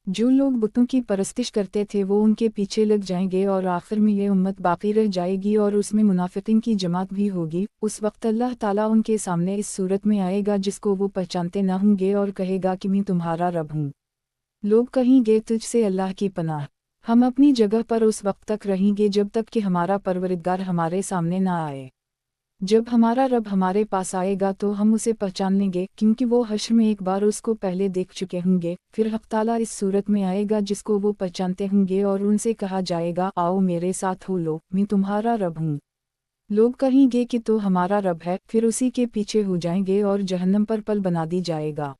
जो लोग बुतों की परस्तिश करते थे वो उनके पीछे लग जाएंगे और आखिर में ये उम्मत बाकी रह जाएगी और उसमें मुनाफिकीन की जमात भी होगी। उस वक्त अल्लाह ताला उनके सामने इस सूरत में आएगा जिसको वो पहचानते न होंगे और कहेगा कि मैं तुम्हारा रब हूँ। लोग कहेंगे तुझसे अल्लाह की पनाह, हम अपनी जगह पर उस वक्त तक रहेंगे जब तक कि हमारा परवरदिगार हमारे सामने ना आए। जब हमारा रब हमारे पास आएगा तो हम उसे पहचान लेंगे क्योंकि वो हश्र में एक बार उसको पहले देख चुके होंगे। फिर हक़ ताला इस सूरत में आएगा जिसको वो पहचानते होंगे और उनसे कहा जाएगा आओ मेरे साथ हो लो, मैं तुम्हारा रब हूँ। लोग कहेंगे कि तो हमारा रब है, फिर उसी के पीछे हो जाएंगे और जहन्नम पर पल बना दी जाएगा।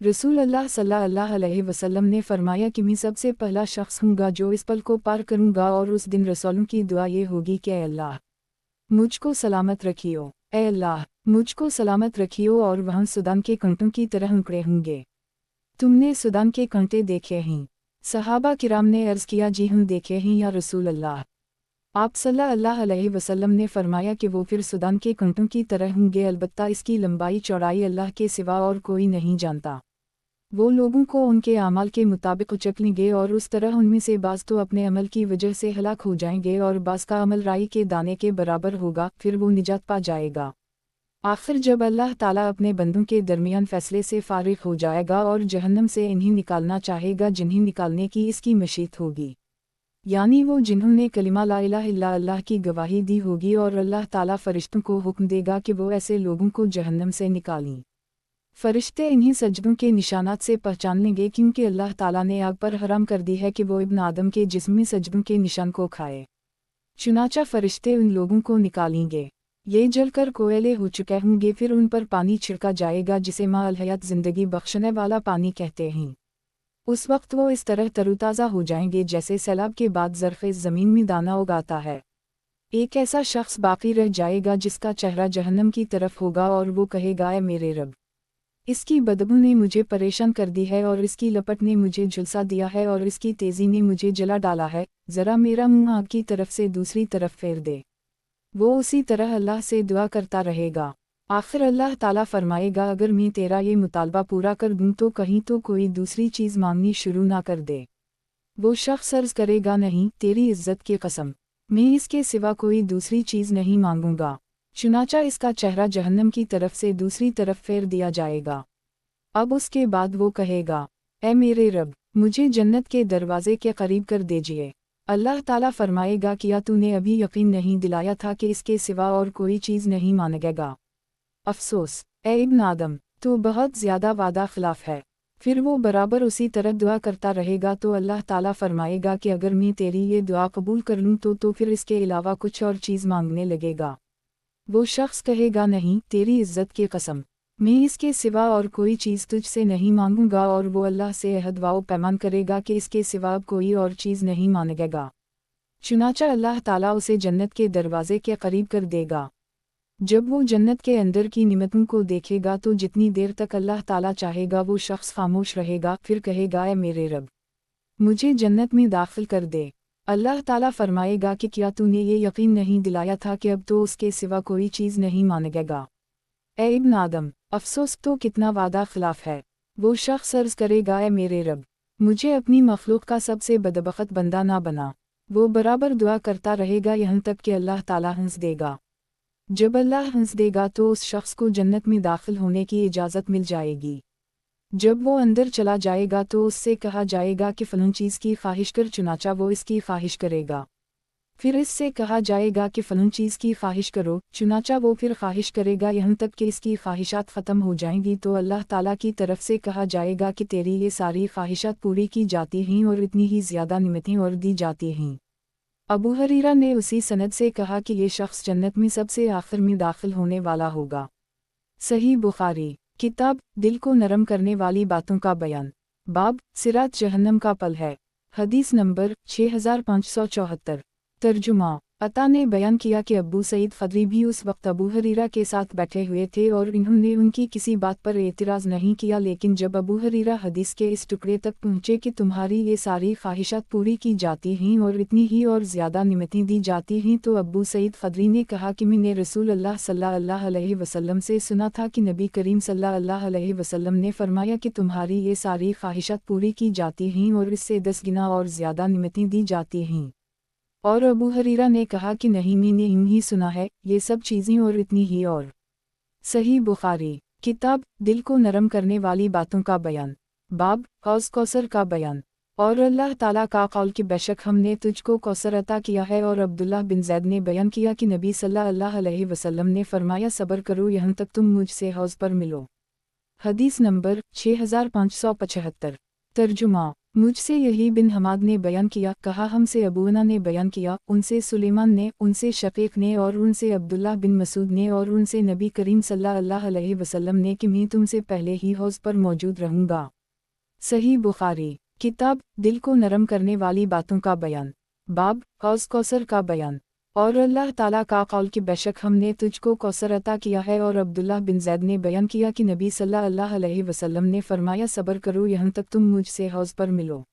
रसूल अल्लाह सल्लल्लाहु अलैहि वसल्लम ने फरमाया कि मैं सबसे पहला शख्स हूँगा जो इस पल को पार करूँगा और उस दिन रसूलों की दुआ ये होगी कि ऐ अल्लाह मुझको सलामत रखियो, ऐ अल्लाह मुझको सलामत रखियो। और वहाँ सुदान के कांटों की तरह उकड़े होंगे। तुमने सुदान के कांटे देखे हैं? सहाबा किराम ने अर्ज़ किया जी हम देखे हैं या रसूल अल्लाह। आप सल्लल्लाहु अलैहि वसल्लम ने फरमाया कि वो फिर सुदान के कांटों की तरह होंगे, अलबत्ता इसकी लंबाई चौड़ाई अल्लाह के सिवा और कोई नहीं जानता। वो लोगों को उनके अमाल के मुताबिक उचक लेंगे और उस तरह उनमें से बाज़ तो अपने अमल की वजह से हलाक हो जाएंगे और बाज़ का अमल राई के दाने के बराबर होगा, फिर वो निजात पा जाएगा। आखिर जब अल्लाह ताला अपने बंदों के दरमियान फ़ैसले से फ़ारिग हो जाएगा और जहन्नम से इन्हीं निकालना चाहेगा जिन्हें निकालने की इसकी मशीत होगी, यानी वो जिन्होंने कलिमा ला इलाहा इल्ला अल्लाह की गवाही दी होगी, और अल्लाह ताला फ़रिश्तों को हुक्म देगा कि वो ऐसे लोगों को जहन्नम से निकालें। फ़रिश्ते इन्हीं सजदों के निशानात से पहचान लेंगे क्योंकि अल्लाह ताला ने आग पर हराम कर दी है कि वो इब्न आदम के जिस्म में सजदों के निशान को खाए। चुनाचा फ़रिश्ते उन लोगों को निकालेंगे, ये जलकर कोयले हो चुके होंगे, फिर उन पर पानी छिड़का जाएगा जिसे माँ अल हयात ज़िंदगी बख्शने वाला पानी कहते हैं। उस वक्त वो इस तरह तरोताज़ा हो जाएंगे जैसे सैलाब के बाद ज़रख़ेज़ ज़मीन में दाना उगाता है। एक ऐसा शख्स बाकी रह जाएगा जिसका चेहरा जहन्नम की तरफ होगा और वो कहेगा ऐ मेरे रब, इसकी बदबू ने मुझे परेशान कर दी है और इसकी लपट ने मुझे झुलसा दिया है और इसकी तेज़ी ने मुझे जला डाला है, ज़रा मेरा मुँह आग की तरफ से दूसरी तरफ फेर दे। वो उसी तरह अल्लाह से दुआ करता रहेगा। आखिर अल्लाह ताला फरमाएगा अगर मैं तेरा ये मुतालबा पूरा कर दूँ तो कहीं तो कोई दूसरी चीज़ मांगनी शुरू ना कर दे। वो शख्स अर्ज़ करेगा नहीं, तेरी इज़्ज़त की कसम, मैं इसके सिवा कोई दूसरी चीज़ नहीं मांगूंगा। चुनाचा इसका चेहरा जहन्नम की तरफ से दूसरी तरफ फेर दिया जाएगा। अब उसके बाद वो कहेगा ऐ मेरे रब, मुझे जन्नत के दरवाज़े के करीब कर दीजिए। अल्लाह ताला फरमाएगा क्या तूने अभी यकीन नहीं दिलाया था कि इसके सिवा और कोई चीज़ नहीं मांगेगा? अफसोस ऐ इब्न आदम, तू बहुत ज़्यादा वादा खिलाफ है। फिर वो बराबर उसी तरह दुआ करता रहेगा तो अल्लाह ताला फरमाएगा कि अगर मैं तेरी ये दुआ कबूल कर लूँ तो फिर इसके अलावा कुछ और चीज़ मांगने लगेगा। वो शख्स कहेगा नहीं, तेरी इज़्ज़त की कसम, मैं इसके सिवा और कोई चीज़ तुझसे नहीं मांगूंगा, और वो अल्लाह से अहद वाओ पैमान करेगा कि इसके सिवा अब कोई और चीज़ नहीं मांगेगा। चुनाचा अल्लाह ताला उसे जन्नत के दरवाज़े के करीब कर देगा। जब वो जन्नत के अंदर की निमतों को देखेगा तो जितनी देर तक अल्लाह ताला चाहेगा वो शख्स खामोश रहेगा, फिर कहेगा ऐ मेरे रब, मुझे जन्नत में दाखिल कर दे। अल्लाह ताला फरमाएगा कि क्या तूने ये यकीन नहीं दिलाया था कि अब तो उसके सिवा कोई चीज़ नहीं मांगेगा? ऐ इब्न आदम, अफसोस तो कितना वादा खिलाफ है। वो शख्स अर्ज़ करेगा ऐ मेरे रब, मुझे अपनी मखलूक का सबसे बदबख्त बंदा ना बना। वो बराबर दुआ करता रहेगा यहाँ तक कि अल्लाह ताला हंस देगा। जब अल्लाह हंस देगा तो उस शख्स को जन्नत में दाखिल होने की इजाज़त मिल जाएगी। जब वो अंदर चला जाएगा तो उससे कहा जाएगा कि फ़लाँ चीज़ की ख्वाहिश कर, चुनाचा वो इसकी ख्वाहिश करेगा। फिर इससे कहा जाएगा कि फ़लाँ चीज़ की ख्वाहिश करो, चुनाचा वो फिर ख्वाहिश करेगा यहाँ तक कि इसकी ख्वाहिशात ख़त्म हो जाएंगी तो अल्लाह ताला की तरफ से कहा जाएगा कि तेरी ये सारी ख्वाहिशात पूरी की जाती हैं और इतनी ही ज़्यादा निमतें और दी जाती हैं। अबू हरीरा ने उसी सनद से कहा कि ये शख्स जन्नत में सबसे आखिर में दाखिल होने वाला होगा। सही बुखारी किताब दिल को नरम करने वाली बातों का बयान, बाब सिरात जहन्नम का पल है। हदीस नंबर 6574। तर्जुमा अता ने बयान किया कि अबू सईद खदरी भी उस वक्त अबू हरीरा के साथ बैठे हुए थे और इन्होंने उनकी किसी बात पर एतराज़ नहीं किया, लेकिन जब अबू हरीरा हदीस के इस टुकड़े तक पहुँचे कि तुम्हारी ये सारी ख्वाहिशात पूरी की जाती हैं और इतनी ही और ज़्यादा निमतें दी जाती हैं, तो अबू सईद खदरी ने कहा कि मैंने रसूल अल्लाह सल्लल्लाहु अलैहि वसल्लम से सुना था कि नबी करीम सल्लल्लाहु अलैहि वसल्लम ने फरमाया कि तुम्हारी ये सारी ख्वाहिशात पूरी की जाती हैं और इससे 10 गुना और ज़्यादा निमतें दी जाती हैं। और अबू हरीरा ने कहा कि नहीं, मैंने यूं ही सुना है, ये सब चीज़ें और इतनी ही और। सही बुखारी किताब दिल को नरम करने वाली बातों का बयान, बाब हौज़ कौसर का बयान। और अल्लाह ताला का कौल कि बेशक हमने तुझको कौसर अता किया है। और अब्दुल्लाह बिन ज़ैद ने बयान किया कि नबी सल्लल्लाहु अलैहि वसल्लम ने फरमाया, सब्र करो यहाँ तक तुम मुझसे हौज़ पर मिलो। हदीस नंबर 6575। तर्जुमा मुझसे यही बिन हमाद ने बयान किया, कहा हमसे अबूना ने बयान किया, उनसे सुलेमान ने, उनसे शकीक ने और उनसे अब्दुल्लाह बिन मसूद ने और उनसे नबी करीम सल्लल्लाहु अलैहि वसल्लम ने कि मैं तुमसे पहले ही हौज़ पर मौजूद रहूँगा। सही बुखारी किताब दिल को नरम करने वाली बातों का बयान, बाब हौज़ कौसर का बयान। और अल्लाह ताला का कौल कि बेशक हमने तुझको कौसर अता किया है। और अब्दुल्लाह बिन ज़ैद ने बयान किया कि नबी सल्लल्लाहु अलैहि वसल्लम ने फरमाया, सब्र करो यहाँ तक तुम मुझसे हौज़ पर मिलो।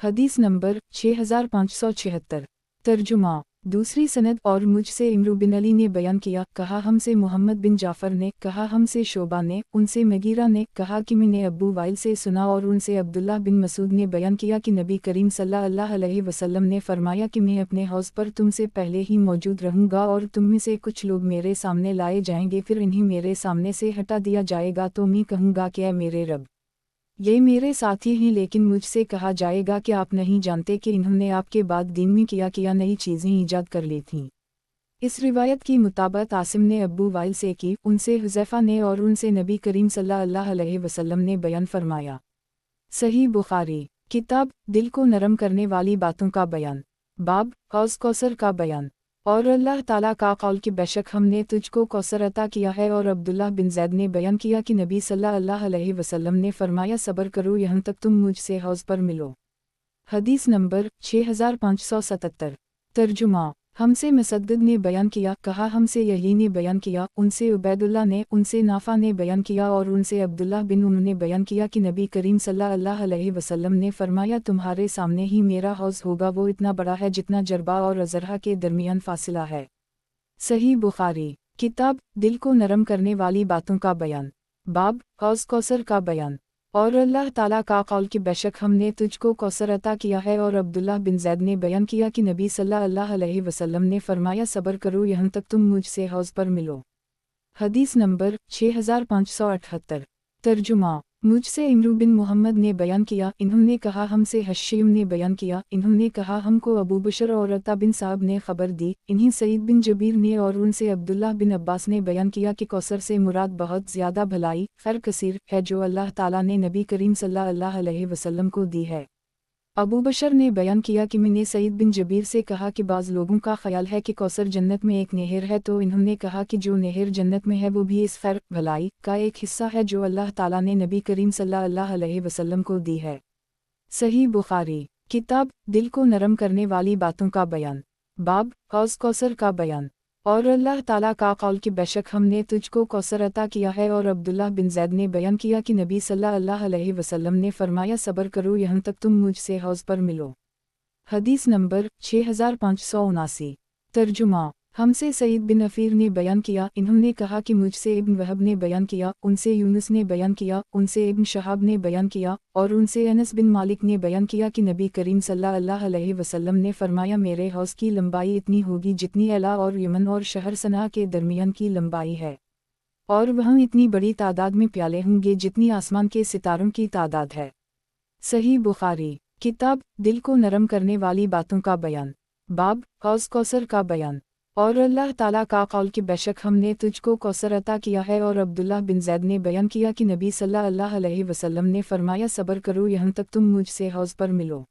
हदीस नंबर 6576। तर्जुमा दूसरी सनद और मुझसे इमरू बिन अली ने बयान किया, कहा हमसे मोहम्मद बिन जाफ़र ने, कहा हमसे शोबा ने, उनसे मगीरा ने, कहा कि मैंने अबू वाइल से सुना और उनसे अब्दुल्लाह बिन मसूद ने बयान किया कि नबी करीम सल्लल्लाहु अलैहि वसल्लम ने फरमाया कि मैं अपने हौज़ पर तुमसे पहले ही मौजूद रहूँगा और तुम में से कुछ लोग मेरे सामने लाए जाएंगे, फिर इन्हें मेरे सामने से हटा दिया जाएगा तो मैं कहूँगा कि ऐ मेरे रब, ये मेरे साथी हैं, लेकिन मुझसे कहा जाएगा कि आप नहीं जानते कि इन्होंने आपके बाद दीन में किया नई चीज़ें ईजाद कर ली थीं। इस रिवायत की मुताबिक आसिम ने अब्बू वाइल से की, उनसे हुज़ैफ़ा ने और उनसे नबी करीम सल्लल्लाहु अलैहि वसल्लम ने बयान फरमाया। सही बुखारी किताब दिल को नरम करने वाली बातों का बयान, बाब हौज़ कौसर का बयान। और अल्लाह ताला का कौल कि बेशक हमने तुझको कौसर अता किया है। और अब्दुल्लाह बिन ज़ैद ने बयान किया कि नबी सल्लल्लाहु अलैहि वसल्लम ने फरमाया, सब्र करो यहाँ तक तुम मुझसे हौज़ पर मिलो। हदीस नंबर 6577। तर्जुमा हमसे मुसद्दद ने बयान किया, कहा हमसे यही ने बयान किया, उनसे उबैदुल्लाह ने, उनसे नाफा ने बयान किया और उनसे अब्दुल्लाह बिन उम ने बयान किया कि नबी करीम सल्लल्लाहु अलैहि वसल्लम ने फरमाया, तुम्हारे सामने ही मेरा हौज़ होगा, वो इतना बड़ा है जितना जरबा और अज़रहा के दरमियान फासिला है। सही बुखारी किताब दिल को नरम करने वाली बातों का बयान, बाब हौज़ कौसर का बयान। और अल्लाह ताला का कौल कि बेशक हमने तुझको कौसर अता किया है। और अब्दुल्लाह बिन ज़ैद ने बयान किया कि नबी सल्लल्लाहु अलैहि वसल्लम ने फरमाया, सब्र करो यहाँ तक तुम मुझसे हौज़ पर मिलो। हदीस नंबर 6578। तर्जुमा मुझसे इमरू बिन मोहम्मद ने बयान किया, इन्होंने कहा हमसे हशीम ने बयान किया, इन्होंने कहा हमको अबू बशर और अता बिन साहब ने खबर दी, इन्हीं सईद बिन जबीर ने और उनसे अब्दुल्लाह बिन अब्बास ने बयान किया कि कौसर से मुराद बहुत ज़्यादा भलाई खैर कसीर है जो अल्लाह ताला ने नबी करीम सल्लल्लाहु अलैहि वसल्लम को दी है। अबू बशर ने बयान किया कि मैंने सईद बिन जबीर से कहा कि बाज़ लोगों का ख्याल है कि कौसर जन्नत में एक नहर है, तो इन्होंने कहा कि जो नहर जन्नत में है वो भी इस खैर भलाई का एक हिस्सा है जो अल्लाह ताला ने नबी करीम सल्लल्लाहु अलैहि वसल्लम को दी है। सही बुखारी किताब दिल को नरम करने वाली बातों का बयान, बाब हौज़ कौसर का बयान। और अल्लाह ताला का कौल कि बेशक हमने तुझको कौसर अता किया है। और अब्दुल्लाह बिन ज़ैद ने बयान किया कि नबी सल्लल्लाहु अलैहि वसल्लम ने फरमाया, सब्र करो यहाँ तक तुम मुझसे हौज़ पर मिलो। हदीस नंबर 6579। तर्जुमा हमसे सईद बिन अफीर ने बयान किया, इन्होंने कहा कि मुझसे इब्न वहब ने बयान किया, उनसे यूनुस ने बयान किया, उनसे इब्न शहाब ने बयान किया और उनसे अनस बिन मालिक ने बयान किया कि नबी करीम सल्लल्लाहु अलैहि वसल्लम ने फरमाया, मेरे हौज़ की लंबाई इतनी होगी जितनी एला और यमन और शहर सना के दरमियान की लंबाई है, और वहाँ इतनी बड़ी तादाद में प्याले होंगे जितनी आसमान के सितारों की तादाद है। सही बुखारी किताब दिल को नरम करने वाली बातों का बयान, बाब हौज़ कौसर का बयान। और अल्लाह ताला का कौल कि बेशक हमने तुझको कौसर अता किया है। और अब्दुल्लाह बिन ज़ैद ने बयान किया कि नबी सल्लल्लाहु अलैहि वसल्लम ने फरमाया, सब्र करो यहाँ तक तुम मुझसे हौज़ पर मिलो।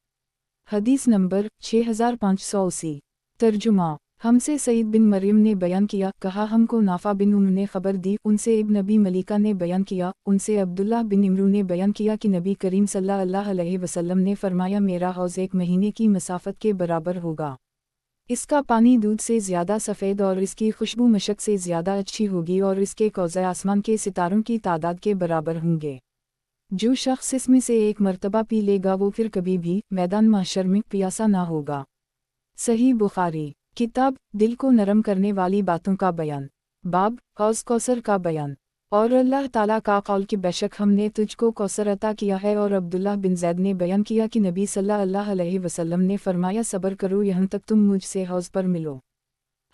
हदीस नंबर 6580। तर्जुमा हमसे सईद बिन मरियम ने बयान किया, कहा हमको नाफा बिन उम ने खबर दी, उनसे इब्न नबी मलिका ने बयान किया, उनसे अब्दुल्लाह बिन इमरू ने बयान किया कि नबी करीम सल्लल्लाहु अलैहि वसल्लम ने फरमाया, मेरा हौज़ एक महीने की मसाफत के बराबर होगा। इसका पानी दूध से ज़्यादा सफ़ेद और इसकी खुशबू मशक से ज़्यादा अच्छी होगी और इसके कौज़े आसमान के सितारों की तादाद के बराबर होंगे। जो शख्स इसमें से एक मर्तबा पी लेगा वो फिर कभी भी मैदान महशर में प्यासा ना होगा। सही बुखारी किताब दिल को नरम करने वाली बातों का बयान, बाब हौज़ कौसर का बयान। और अल्लाह ताला का कौल कि बेशक हमने तुझको कौसर अता किया है। और अब्दुल्लाह बिन ज़ैद ने बयान किया कि नबी सल्लल्लाहु अलैहि वसल्लम ने फरमाया सब्र करो यहाँ तक तुम मुझसे हौज़ पर मिलो।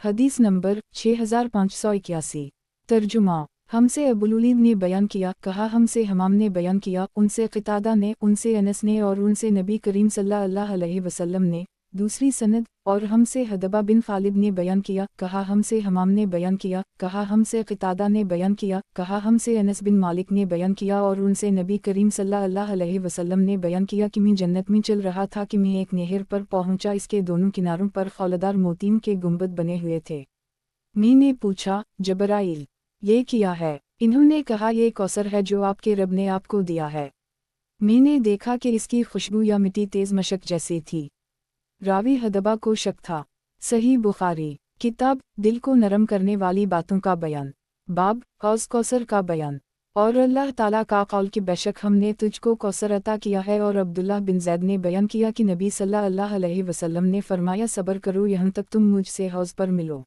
हदीस नंबर 6581। तर्जुमा हमसे अबुलुलीद ने बयान किया, कहा हमसे हमाम ने बयान किया, उनसे क़तादा ने, उनसे अनस ने और उनसे नबी करीम सल्लल्लाहु अलैहि वसल्लम ने। दूसरी सनद और हमसे हदबा बिन खालिद ने बयान किया, कहा हमसे हमाम ने बयान किया, कहा हमसे क़तादा ने बयान किया, कहा हमसे अनस बिन मालिक ने बयान किया और उनसे नबी करीम सल्लल्लाहु अलैहि वसल्लम ने बयान किया कि मैं जन्नत में चल रहा था कि मैं एक नहर पर पहुंचा, इसके दोनों किनारों पर खौलदार मोतियों के गुंबद बने हुए थे। मैंने पूछा, जबराइल ये किया है? इन्होंने कहा ये कौसर है जो आपके रब ने आपको दिया है। मैंने देखा कि इसकी खुशबू या मिट्टी तेज़ मशक जैसी थी। रावी हदबा को शक था। सही बुखारी किताब दिल को नरम करने वाली बातों का बयान, बाब हौज़ कौसर का बयान। और अल्लाह ताला का कौल कि बेशक हमने तुझको कौसर अता किया है। और अब्दुल्लाह बिन ज़ैद ने बयान किया कि नबी सल्लल्लाहु अलैहि वसल्लम ने फरमाया सब्र करो यहाँ तक तुम मुझसे हौज़ पर मिलो।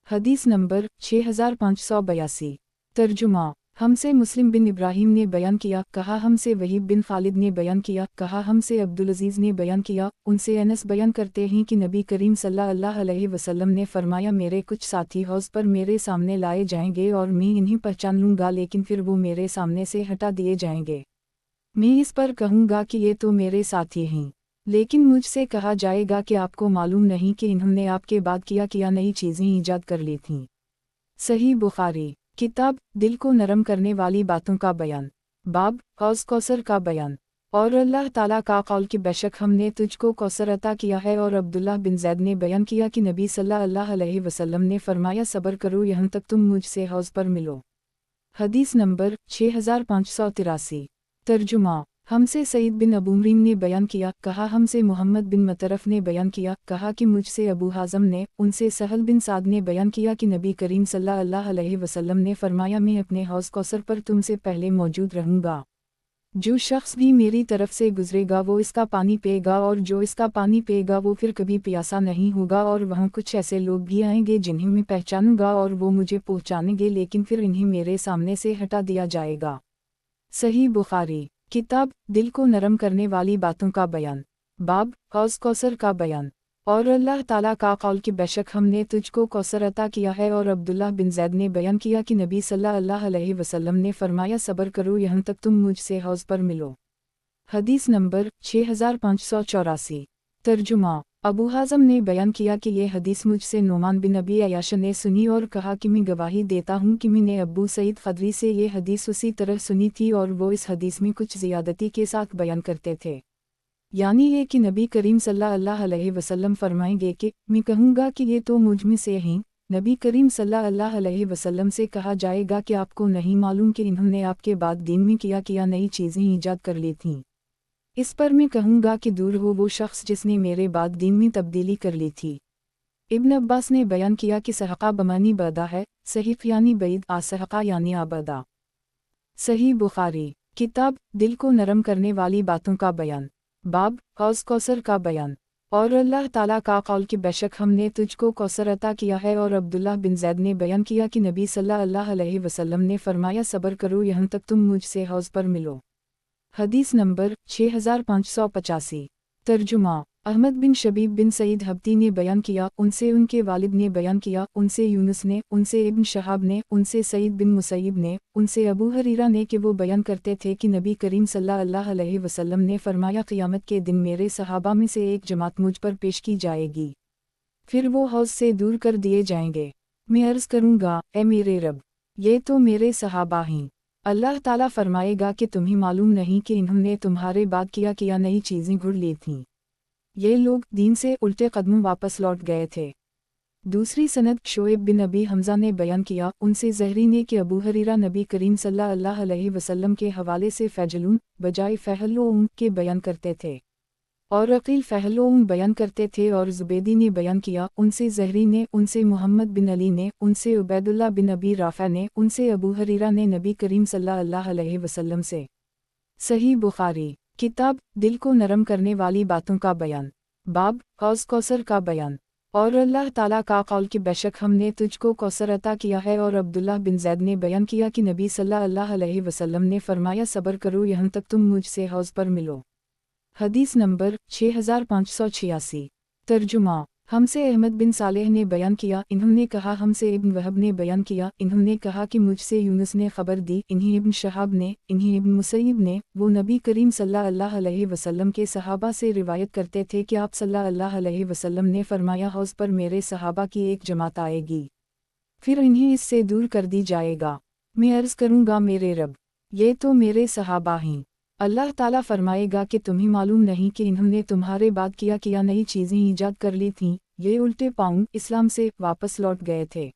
हदीस नंबर 6582। तर्जुमा हमसे मुस्लिम बिन इब्राहीम ने बयान किया, कहा हमसे वहीब बिन खालिद ने बयान किया, कहा हमसे अब्दुल अजीज़ ने बयान किया, उनसे अनस बयान करते हैं कि नबी करीम सल्लल्लाहु अलैहि वसल्लम ने फरमाया मेरे कुछ साथी हौज़ पर मेरे सामने लाए जाएंगे और मैं इन्हें पहचान लूँगा लेकिन फिर वो मेरे सामने से हटा दिए जाएंगे। मैं इस पर कहूँगा कि ये तो मेरे साथी हैं, लेकिन मुझसे कहा जाएगा कि आपको मालूम नहीं कि इन्होंने आपके बाद किया नई चीज़ें ईजाद कर ली थीं। सही बुखारी किताब दिल को नरम करने वाली बातों का बयान, बाब हौज़ कौसर का बयान। और अल्लाह ताला का कौल कि बेशक हमने तुझको कौसर अता किया है। और अब्दुल्लाह बिन ज़ैद ने बयान किया कि नबी सल्लल्लाहु अलैहि वसल्लम ने फरमाया सब्र करो यहाँ तक तुम मुझसे हौज़ पर मिलो। हदीस नंबर 6583। तर्जुमा हमसे सईद बिन अबू मरीम ने बयान किया, कहा हमसे मोहम्मद बिन मतरफ ने बयान किया, कहा कि मुझसे अबू हाज़म ने, उनसे सहल बिन साद ने बयान किया कि नबी करीम सल्लल्लाहु अलैहि वसल्लम ने फरमाया मैं अपने हौज़ कौसर पर तुमसे पहले मौजूद रहूँगा। जो शख्स भी मेरी तरफ से गुजरेगा वो इसका पानी पिएगा और जो इसका पानी पिएगा वो फिर कभी प्यासा नहीं होगा। और वहाँ कुछ ऐसे लोग भी आएंगे जिन्हें मैं पहचानूंगा और वो मुझे पहचानेंगे लेकिन फिर इन्हें मेरे सामने से हटा दिया जाएगा। सही बुखारी किताब दिल को नरम करने वाली बातों का बयान, बाब हौज़ कौसर का बयान। और अल्लाह ताला का कौल कि बेशक हमने तुझको कौसर अता किया है। और अब्दुल्लाह बिन ज़ैद ने बयान किया कि नबी सल्लल्लाहु अलैहि वसल्लम ने फरमाया सब्र करो यहाँ तक तुम मुझसे हौज़ पर मिलो। हदीस नंबर 6584। तर्जुमा अबू हाज़म ने बयान किया कि ये हदीस मुझसे नोमान बिन अबी अयाश ने सुनी और कहा कि मैं गवाही देता हूँ कि मैंने अबू सईद खदरी से ये हदीस उसी तरह सुनी थी और वो इस हदीस में कुछ ज़ियादती के साथ बयान करते थे, यानी ये कि नबी करीम सल्लल्लाहु अलैहि वसल्लम फरमाएंगे कि मैं कहूँगा कि ये तो मुझ में से हैं। नबी करीम सल्लल्लाहु अलैहि वसल्लम से कहा जाएगा कि आपको नहीं मालूम कि इन्होंने आपके बाद दीन में किया नई चीज़ें ईजाद कर ली थीं। इस पर मैं कहूँगा कि दूर हो वो शख्स जिसने मेरे बाद दीन में तब्दीली कर ली थी। इब्न अब्बास ने बयान किया कि सहक़ा बमानी बदा है, सहीक़ यानी बैद, आसहक़ा यानी आबदा। सही बुखारी किताब दिल को नरम करने वाली बातों का बयान, बाब हौज़ कौसर का बयान। और अल्लाह ताला का कौल कि बेशक हमने तुझको कौसर अता किया है। और अब्दुल्लाह बिन ज़ैद ने बयान किया कि नबी सल्लल्लाहु अलैहि वसल्लम ने फरमाया सब्र करो यहाँ तक तुम मुझसे हौज़ पर मिलो। हदीस नंबर 6585। तर्जुमा अहमद बिन शबीब बिन सईद हब्ती ने बयान किया, उनसे उनके वालिद ने बयान किया, उनसे यूनुस ने, उनसे इब्न शहाब ने, उनसे सईद बिन मुसैयब ने, उनसे अबू हरीरा ने कि वो बयान करते थे कि नबी करीम सल्लल्लाहु अलैहि वसल्लम ने फरमाया क़ियामत के दिन मेरे सहाबा में से एक जमात मुझ पर पेश की जाएगी, फिर वो हौज़ से दूर कर दिए जाएंगे। मैं अर्ज़ करूँगा, ए मेरे रब, ये तो मेरे सहाबा हैं। अल्लाह ताला फरमाएगा कि तुम्हें मालूम नहीं कि इन्होंने तुम्हारे बाद किया नई चीज़ें घुड़ ली थीं। ये लोग दीन से उल्टे कदमों वापस लौट गए थे। दूसरी सनद शोएब बिन अबी हमज़ा ने बयान किया, उनसे ज़हरी ने कि अबू हरीरा नबी करीम सल्लल्लाहु अलैहि वसल्लम के हवाले से फ़ैजलून बजाय फ़हलून के बयान करते थे। اور عقیل فہلون بیان کرتے تھے اور زبیدی نے بیان کیا، ان سے زہری نے، ان سے محمد بن علی نے، ان سے عبیداللہ بن ابی رافع نے، ان سے ابو ہریرہ نے نبی کریم صلی اللہ علیہ وسلم سے۔ صحیح بخاری۔ کتاب دل کو نرم کرنے والی باتوں کا بیان، باب حوض کوثر کا بیان۔ اور اللہ تعالیٰ کا قول کہ بے شک ہم نے تجھ کو کوثر عطا کیا ہے، اور عبداللہ بن زید نے بیان کیا کہ نبی صلی اللہ علیہ وسلم نے فرمایا صبر کرو یہاں تک تم مجھ سے حوض پر ملو۔ حدیث نمبر 6586۔ ترجمہ۔ ہم سے احمد بن صالح نے بیان کیا، انہوں نے کہا ہم سے ابن وہب نے بیان کیا، انہوں نے کہا کہ مجھ سے یونس نے خبر دی، انہیں ابن شہاب نے، انہیں ابن مسیب نے، وہ نبی کریم صلی اللہ علیہ وسلم کے صحابہ سے روایت کرتے تھے کہ آپ صلی اللہ علیہ وسلم نے فرمایا حوض پر میرے صحابہ کی ایک جماعت آئے گی، پھر انہیں اس سے دور کر دی جائے گا، میں عرض کروں گا میرے رب، یہ تو میرے صحابہ ہیں۔ اللہ تعالیٰ فرمائے گا کہ تمہیں معلوم نہیں کہ انہوں نے تمہارے بعد کیا نئی چیزیں ایجاد کر لی تھیں، یہ الٹے پاؤں اسلام سے واپس لوٹ گئے تھے۔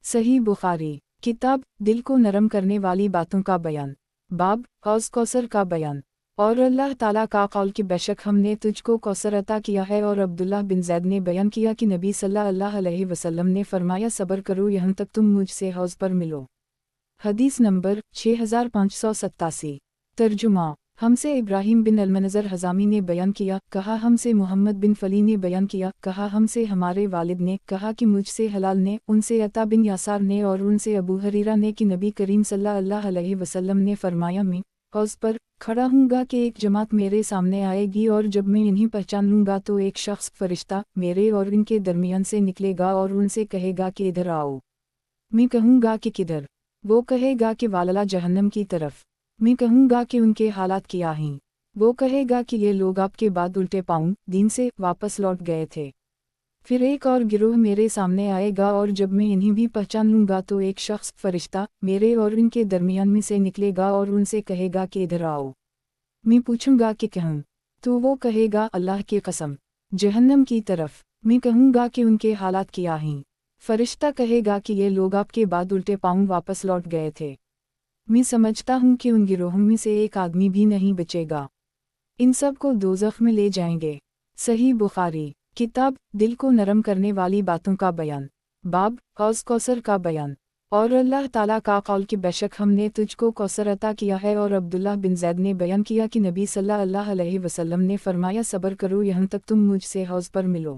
صحیح بخاری۔ کتاب دل کو نرم کرنے والی باتوں کا بیان، باب حوض کوثر کا بیان۔ اور اللہ تعالیٰ کا قول کہ بے شک ہم نے تجھ کو کوثر عطا کیا ہے، اور عبداللہ بن زید نے بیان کیا کہ نبی صلی اللہ علیہ وسلم نے فرمایا صبر کرو یہاں تک تم مجھ سے حوض پر ملو۔ حدیث نمبر 6587۔ ترجمہ۔ ہم سے ابراہیم بن المنذر حزامی نے بیان کیا، کہا ہم سے محمد بن فلی نے بیان کیا، کہا ہم سے ہمارے والد نے، کہا کہ مجھ سے حلال نے، ان سے عطا بن یاسار نے، اور ان سے ابو ہریرہ نے کہ نبی کریم صلی اللہ علیہ وسلم نے فرمایا میں حوض پر کھڑا ہوں گا کہ ایک جماعت میرے سامنے آئے گی، اور جب میں انہیں پہچان لوں گا تو ایک شخص فرشتہ میرے اور ان کے درمیان سے نکلے گا اور ان سے کہے گا کہ ادھر آؤ۔ میں کہوں گا کہ کدھر؟ وہ کہے گا کہ والا جہنم کی طرف۔ میں کہوں گا کہ ان کے حالات کیا ہیں؟ وہ کہے گا کہ یہ لوگ آپ کے بعد الٹے پاؤں دین سے واپس لوٹ گئے تھے۔ پھر ایک اور گروہ میرے سامنے آئے گا، اور جب میں انہیں بھی پہچان لوں گا تو ایک شخص فرشتہ میرے اور ان کے درمیان میں سے نکلے گا اور ان سے کہے گا کہ ادھر آؤ۔ میں پوچھوں گا کہ کہوں؟ تو وہ کہے گا اللہ کی قسم جہنم کی طرف۔ میں کہوں گا کہ ان کے حالات کیا ہیں؟ فرشتہ کہے گا کہ یہ لوگ آپ کے بعد الٹے پاؤں واپس لوٹ گئے تھے۔ میں سمجھتا ہوں کہ ان گروہوں میں سے ایک آدمی بھی نہیں بچے گا، ان سب کو دوزخ میں لے جائیں گے۔ صحیح بخاری۔ کتاب دل کو نرم کرنے والی باتوں کا بیان، باب حوض کوثر کا بیان۔ اور اللہ تعالیٰ کا قول کہ بے شک ہم نے تجھ کو کوثر عطا کیا ہے، اور عبداللہ بن زید نے بیان کیا کہ نبی صلی اللہ علیہ وسلم نے فرمایا صبر کرو یہاں تک تم مجھ سے حوض پر ملو۔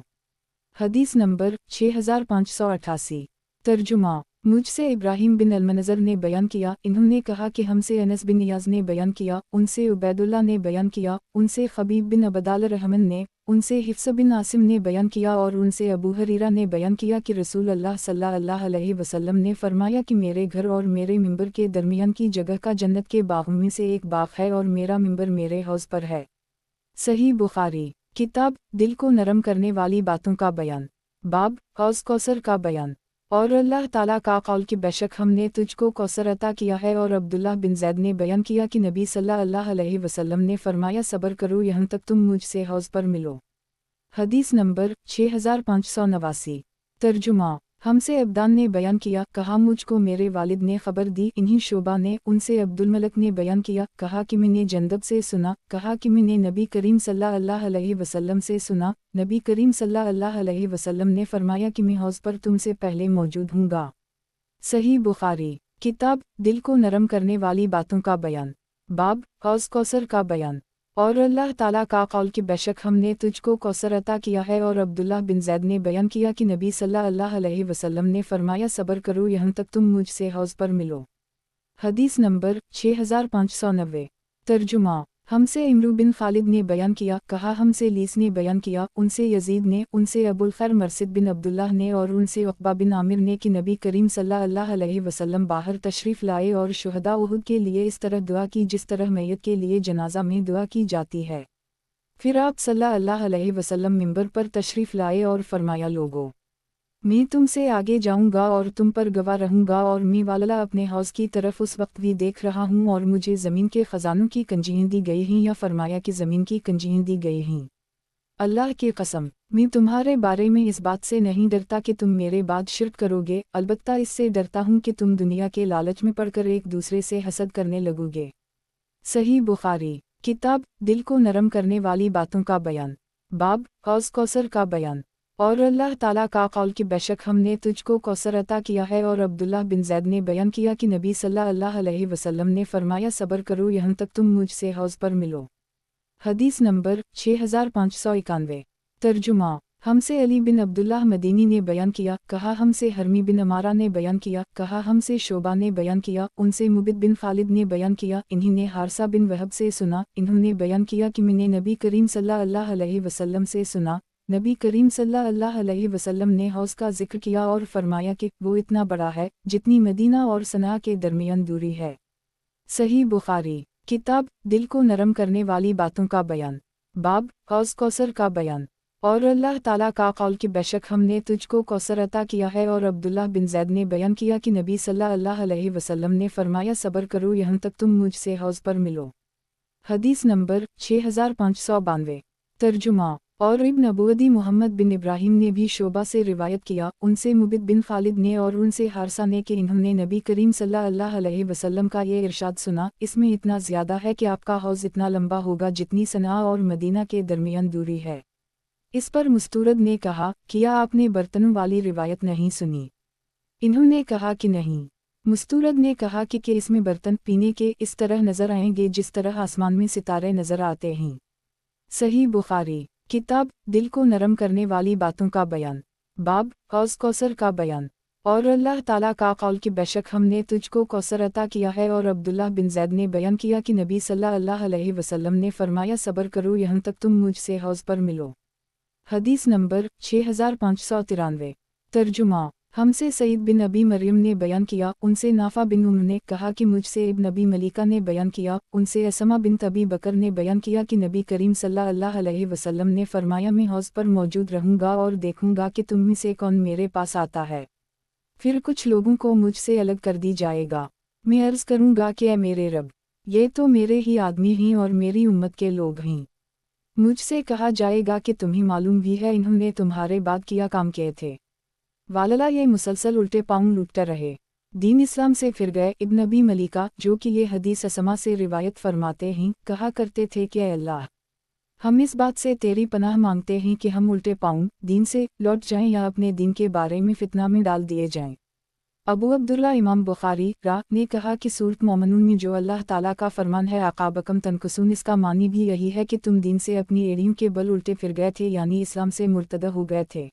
حدیث نمبر 6588۔ ترجمہ۔ مجھ سے ابراہیم بن المنذر نے بیان کیا، انہوں نے کہا کہ ہم سے انس بن ایاز نے بیان کیا، ان سے عبیداللہ نے بیان کیا، ان سے خبیب بن عبدال الرحمن نے، ان سے حفص بن عاصم نے بیان کیا، اور ان سے ابو ہریرہ نے بیان کیا کہ رسول اللہ صلی اللہ علیہ وسلم نے فرمایا کہ میرے گھر اور میرے ممبر کے درمیان کی جگہ کا جنت کے باغوں میں سے ایک باغ ہے، اور میرا ممبر میرے حوض پر ہے۔ صحیح بخاری۔ کتاب دل کو نرم کرنے والی باتوں کا بیان، باب حوض کوثر کا بیان۔ اور اللہ تعالیٰ کا قول کہ بے شک ہم نے تجھ کو کوثر عطا کیا ہے، اور عبداللہ بن زید نے بیان کیا کہ نبی صلی اللہ علیہ وسلم نے فرمایا صبر کرو یہاں تک تم مجھ سے حوض پر ملو۔ حدیث نمبر 6589۔ ترجمہ۔ ہم سے عبدان نے بیان کیا، کہا مجھ کو میرے والد نے خبر دی، انہیں شعبہ نے، ان سے عبد الملک نے بیان کیا، کہا کہ میں نے جندب سے سنا، کہا کہ میں نے نبی کریم صلی اللہ علیہ وسلم سے سنا، نبی کریم صلی اللہ علیہ وسلم نے فرمایا کہ میں حوض پر تم سے پہلے موجود ہوں گا۔ صحیح بخاری۔ کتاب دل کو نرم کرنے والی باتوں کا بیان، باب حوض کوثر کا بیان۔ اور اللہ تعالیٰ کا قول کہ بے شک ہم نے تجھ کو کوثر عطا کیا ہے، اور عبداللہ بن زید نے بیان کیا کہ نبی صلی اللہ علیہ وسلم نے فرمایا صبر کرو یہاں تک تم مجھ سے حوض پر ملو۔ حدیث نمبر 6590۔ ترجمہ۔ ہم سے عمرو بن خالد نے بیان کیا، کہا ہم سے لیس نے بیان کیا، ان سے یزید نے، ان سے ابو الخیر مرثد بن عبداللہ نے، اور ان سے عقبہ بن عامر نے کہ نبی کریم صلی اللہ علیہ وسلم باہر تشریف لائے اور شہداء احد کے لیے اس طرح دعا کی جس طرح میت کے لیے جنازہ میں دعا کی جاتی ہے۔ پھر آپ صلی اللہ علیہ وسلم منبر پر تشریف لائے اور فرمایا لوگو، میں تم سے آگے جاؤں گا اور تم پر گواہ رہوں گا، اور میں والا اپنے حوض کی طرف اس وقت بھی دیکھ رہا ہوں اور مجھے زمین کے خزانوں کی کنجیاں دی گئی ہیں، یا فرمایا کہ زمین کی کنجیاں دی گئی ہیں۔ اللہ کی قسم میں تمہارے بارے میں اس بات سے نہیں ڈرتا کہ تم میرے بعد شرک کرو گے، البتہ اس سے ڈرتا ہوں کہ تم دنیا کے لالچ میں پڑ کر ایک دوسرے سے حسد کرنے لگو گے۔ صحیح بخاری۔ किताब दिल को नरम करने वाली बातों का बयान। बाब हौज़ कौसर का बयान। और अल्लाह ताला का कौल कि बेशक हमने तुझको कौसर अता किया है। और अब्दुल्लाह बिन ज़ैद ने बयान किया कि नबी सल्लल्लाहु अलैहि वसल्लम ने फरमाया सब्र करो यहाँ तक तुम मुझसे हौज़ पर मिलो। हदीस नंबर 6591। तर्जुमा। हमसे अली बिन अब्दुल्लाह मदीनी ने बयान किया, कहा हमसे हरमी बिन अमारा ने बयान किया, कहा हमसे शोबा ने बयान किया, उनसे मुबिद बिन खालिद ने बयान किया, इन्हीं ने हारसा बिन वहब से सुना, इन्होंने बयान किया कि मैंने नबी करीम सल्लल्लाहु अलैहि वसल्लम से सुना, नबी करीम सल्लल्लाहु अलैहि वसल्लम ने हौज़ का जिक्र किया और फरमाया कि वो इतना बड़ा है जितनी मदीना और सना के दरमियान दूरी है। सही बुखारी। किताब दिल को नरम करने वाली बातों का बयान। बाब हौज़ कौसर का बयान। और अल्लाह ताला का कौल कि बेशक हमने तुझको कौसर अता किया है। और अब्दुल्लाह बिन ज़ैद ने बयान किया कि नबी सल्लल्लाहु अलैहि वसल्लम ने फरमाया सब्र करो यहाँ तक तुम मुझसे हौज़ पर मिलो। हदीस नंबर 6592। तर्जुमा। और इब्न अबूदी मोहम्मद बिन इब्राहिम ने भी शोबा से रिवायत किया, उनसे मुबिद बिन खालिद ने और उनसे हारसा ने कि इन्होंने नबी करीम सल्लल्लाहु अलैहि वसल्लम का ये इरशाद सुना, इसमें इतना ज़्यादा है कि आपका हौज़ इतना लंबा होगा जितनी सना और मदीना के दरमियान दूरी है। इस पर मुस्तूरद ने कहा, किया आपने बर्तनों वाली रिवायत नहीं सुनी? इन्होंने कहा कि नहीं। मुस्तूरद ने कहा कि इसमें बर्तन पीने के इस तरह नज़र आएंगे जिस तरह आसमान में सितारे नज़र आते हैं। सही बुखारी। किताब दिल को नरम करने वाली बातों का बयान। बाब हौज़ कौसर का बयान। और अल्लाह ताला का कौल कि बेशक हमने तुझको कौसर अता किया है। और अब्दुल्लाह बिन ज़ैद ने बयान किया कि नबी सल्लल्लाहु अलैहि वसल्लम ने फरमाया सब्र करो यहाँ तक तुम मुझसे हौज़ पर मिलो। हदीस नंबर 6593। तर्जुमा। हमसे सईद बिन अबी मरियम ने बयान किया, उनसे नाफा बिन उम्र ने कहा कि मुझसे इब्न अबी मलिका ने बयान किया, उनसे असमा बिन अबी बकर ने बयान किया कि नबी करीम सल्लल्लाहु अलैहि वसल्लम ने फरमाया मैं हौज़ पर मौजूद रहूँगा और देखूँगा कि तुम में से कौन मेरे पास आता है। फिर कुछ लोगों को मुझसे अलग कर दी जाएगा। मैं अर्ज़ करूँगा कि ऐ मेरे रब, ये तो मेरे ही आदमी हैं और मेरी उम्मत के लोग हैं। मुझसे कहा जाएगा कि तुम्हें मालूम भी है इन्होंने तुम्हारे बाद किया काम किए थे। वालला ये मुसलसल उल्टे पाँव लूटते रहे, दीन इस्लाम से फिर गए। इब्न अबी मलिका जो कि ये हदीस असमा से रिवायत फरमाते हैं, कहा करते थे कि अल्लाह, हम इस बात से तेरी पनाह मांगते हैं कि हम उल्टे पाँव दीन से लौट जाएं या अपने दीन के बारे में फितना में डाल दिए जाएं। अबू अब्दुल्ला इमाम बुखारी ने कहा कि सूरत मोमिनून में जो अल्लाह ताला का फरमान है अकाबकम तनकुसून, इसका मानी भी यही है कि तुम दीन से अपनी एड़ियों के बल उल्टे फिर गए थे, यानी इस्लाम से मुर्तदा हो गए थे।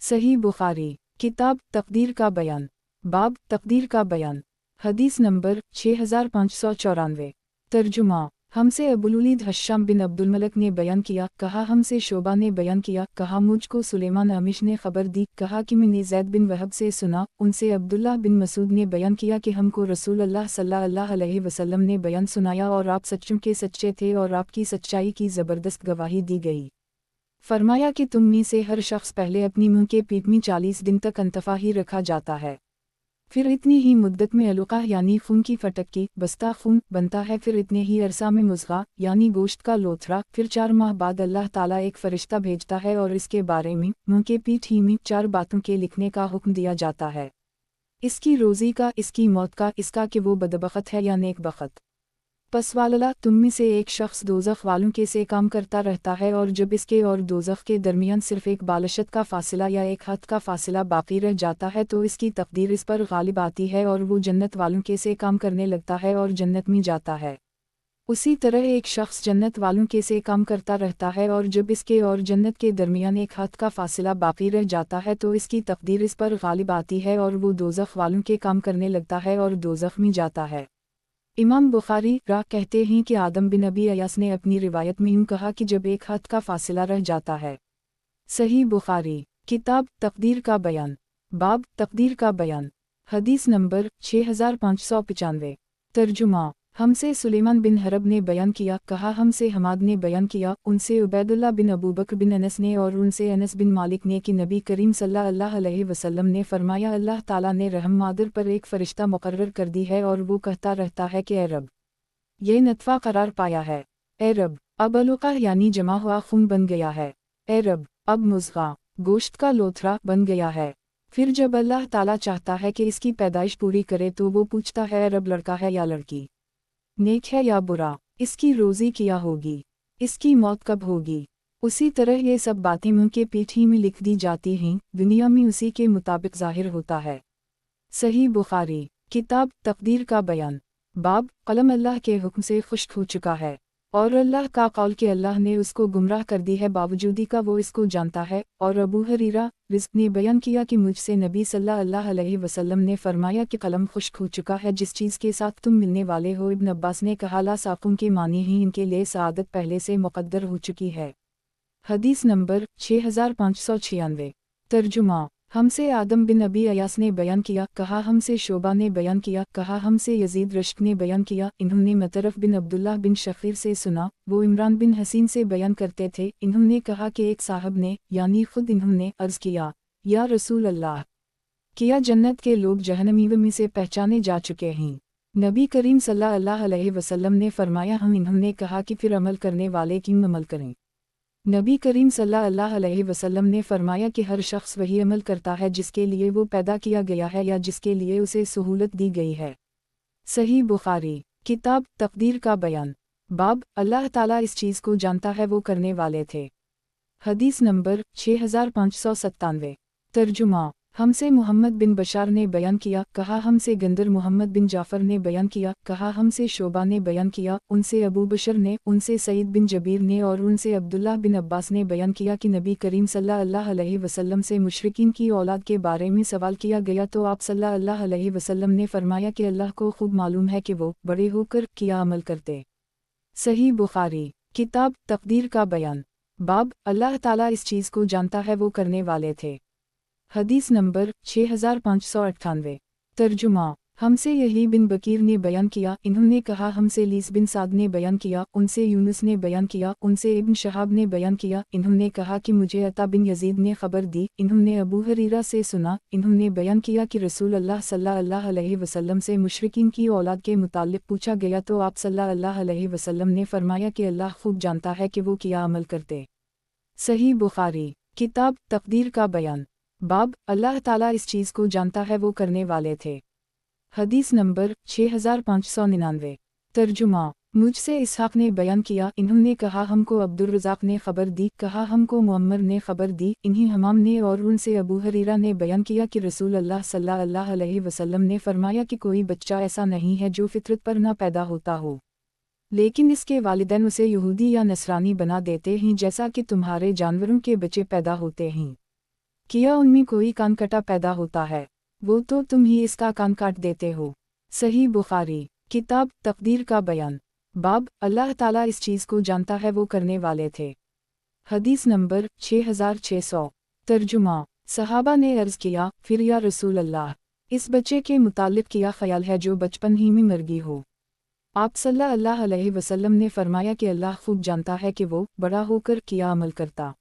सही बुखारी। किताब तकदीर का बयान। बाब तकदीर का बयान। हदीस नंबर 6594। तर्जुमा। हमसे अबुलुलीद हश्शाम बिन अब्दुल मलक ने बयान किया, कहा हमसे शोबा ने बयान किया, कहा मुझको सुलेमान अमिश ने खबर दी, कहा कि मैंने ज़ैद बिन वहब से सुना, उनसे अब्दुल्लाह बिन मसूद ने बयान किया कि हमको रसूल अल्लाह सल्लल्लाहु अलैहि वसल्लम ने बयान सुनाया और आप सच्चों के सच्चे थे और आपकी सच्चाई की ज़बरदस्त गवाही दी गई। फरमाया कि तुम में से हर शख्स पहले अपनी मुँह के पीठ में 40 दिन तक अंतफा ही रखा जाता है, फिर इतनी ही मुद्दत में अलुका यानी खून की फटकी बस्ता खून बनता है, फिर इतने ही अरसा में मुज़गा यानी गोश्त का लोथरा, फिर 4 माह बाद अल्लाह ताला एक फरिश्ता भेजता है और इसके बारे में मुँह के पीठ ही में 4 बातों के लिखने का हुक्म दिया जाता है, इसकी रोज़ी का, इसकी मौत का, इसका कि वो बदबख्त है या नेक बख्त। पस वालला तुम में से एक शख्स दोज़ख वालों के से काम करता रहता है और जब इसके और दोज़ख के दरमियान सिर्फ एक बालशत का फासिला या एक हद का फासिला बाकी रह जाता है तो इसकी तकदीर इस पर गालिब आती है और वो जन्नत वालों के से काम करने लगता है और जन्नत में जाता है। उसी तरह एक शख्स जन्नत वालों के से काम करता रहता है और जब इसके और जन्नत के दरमियान एक हद का फासिला बाकी रह जाता है तो इसकी तकदीर इस पर गालिब आती है और वो दोज़ख वालों के काम करने लगता है और दोज़ख में जाता है। इमाम बुखारी कहते हैं कि आदम बिन अबी अयास ने अपनी रिवायत में यूँ कहा कि जब एक हद का फासिला रह जाता है। सही बुखारी। किताब तकदीर का बयान। बाब तकदीर का बयान। हदीस नंबर 6595। तर्जुमा। हमसे सुलेमान बिन हरब ने बयान किया, कहा हमसे हमाद ने बयान किया, उनसे उबैदुल्लाह बिन अबू बकर बिन अनस ने और उनसे अनस बिन मालिक ने कि नबी करीम सल्लल्लाहु अलैहि वसल्लम ने फरमाया अल्लाह ताला ने रहम मादर पर एक फ़रिश्ता मुकर्रर कर दी है और वो कहता रहता है कि ए रब, ये नतफ़ा करार पाया है, ए रब अब अलुका यानी जमा हुआ खून बन गया है, ए रब अब मुज़गा गोश्त का लोथरा बन गया है। फिर जब अल्लाह ताला चाहता है कि इसकी पैदाइश पूरी करे तो वो पूछता है रब लड़का है या लड़की, नेक है या बुरा। इसकी रोज़ी क्या होगी, इसकी मौत कब होगी। उसी तरह ये सब बातें मुंह के पीठ ही में लिख दी जाती हैं, दुनिया में उसी के मुताबिक ज़ाहिर होता है। सही बुखारी किताब तक़दीर का बयान। बाब कलम अल्लाह के हुक्म से खुश्क हो चुका है और अल्लाह का कौल कि अल्लाह ने उसको गुमराह कर दी है, बावजूदी का वो इसको जानता है। और अबू हुरैरा रिज़्क़ ने बयान किया कि मुझसे नबी सल्लल्लाहु अलैहि वसल्लम ने फरमाया कि कलम खुश्क हो चुका है जिस चीज़ के साथ तुम मिलने वाले हो। इब्न अब्बास ने कहा ला साकुन के मानी ही इनके लिए सआदत पहले से मुक़द्दर हो चुकी है। हदीस नंबर 6596। तर्जुमा हमसे आदम बिन अबी अयास ने बयान किया, कहा हमसे शोबा ने बयान किया, कहा हमसे यजीद रश्क ने बयान किया, इन्होंने मतरफ बिन अब्दुल्लाह बिन शखीर से सुना, वो इमरान बिन हसीन से बयान करते थे। इन्होंने कहा कि एक साहब ने यानी खुद इन्होंने अर्ज़ किया, या रसूल अल्लाह, किया जन्नत के लोग जहन्नमियों में से पहचाने जा चुके हैं। नबी करीम सल्लल्लाहु अलैहि वसल्लम ने फरमाया हम। इन्होंने कहा कि फिर अमल करने वाले क्यों अमल करें। नबी करीम सल्लल्लाहु अलैहि वसल्लम ने फरमाया कि हर शख्स वही अमल करता है जिसके लिए वो पैदा किया गया है या जिसके लिए उसे सहूलत दी गई है। सही बुखारी किताब तक़दीर का बयान। बाब अल्लाह ताला इस चीज़ को जानता है वो करने वाले थे। हदीस नंबर 6597। तर्जुमा हमसे मोहम्मद बिन बशार ने बयान किया, कहा हमसे गंदर मोहम्मद बिन जाफ़र ने बयान किया, कहा हमसे शोबा ने बयान किया, उनसे अबू बशर ने, उनसे सईद बिन जबीर ने और उनसे अब्दुल्लाह बिन अब्बास ने बयान किया कि नबी करीम सल्लल्लाहु अलैहि वसल्लम से मुशरिकीन की औलाद के बारे में सवाल किया गया तो आप सल्लल्लाहु अलैहि वसल्लम ने फरमाया कि अल्लाह को खूब मालूम है कि वो बड़े होकर क्या अमल करते। सही बुखारी किताब तक़दीर का बयान। बाब अल्लाह ताला इस चीज़ को जानता है वो करने वाले थे। हदीस नंबर 6598। तर्जुमा हमसे यही बिन बकीर ने बयान किया, इन्होंने कहा हमसे लीस बिन साद ने बयान किया, उनसे यूनुस ने बयान किया, उनसे इब्न शहाब ने बयान किया, इन्होंने कहा कि मुझे अता बिन यजीद ने खबर दी, इन्होंने अबू हुरैरा से सुना, इन्होंने बयान किया कि रसूल अल्लाह सल्लल्लाहु अलैहि वसल्लम से मुशरिकीन की औलाद के मुताल्लिक़ पूछा गया तो आप सल्लल्लाहु अलैहि वसल्लम ने फरमाया कि अल्लाह खूब जानता है कि वो क्या अमल करते। सही बुखारी किताब तक़दीर का बयान। बाब अल्लाह ताला इस चीज़ को जानता है वो करने वाले थे। हदीस नंबर 6599। तर्जुमा मुझसे इसहाक़ ने बयान किया, इन्होंने कहा हमको अब्दुर्रज़ाक़ ने खबर दी, कहा हमको मुअम्मर ने खबर दी, इन्हीं हमाम ने और उनसे अबू हुरैरा ने बयान किया कि रसूल अल्लाह सल्लल्लाहु अलैहि वसल्लम ने फरमाया कि कोई बच्चा ऐसा नहीं है जो फितरत पर ना पैदा होता हो, लेकिन इसके वालिदैन उसे यहूदी या नसरानी बना देते हैं, जैसा कि तुम्हारे जानवरों के बच्चे पैदा होते हैं। किया उनमें कोई कान कटा पैदा होता है, वो तो तुम ही इसका कान काट देते हो। सही बुखारी किताब तक़दीर का बयान। बाब अल्लाह ताला इस चीज़ को जानता है वो करने वाले थे। हदीस नंबर 6600। तर्जुमा सहाबा ने अर्ज़ किया, फिर या रसूल अल्लाह, इस बच्चे के मुताल्लिक़ क्या ख्याल है जो बचपन ही में मर गई हो। आप सल्लल्लाहु अलैहि वसल्लम ने फरमाया कि अल्लाह खूब जानता है कि वो बड़ा होकर क्या अमल करता।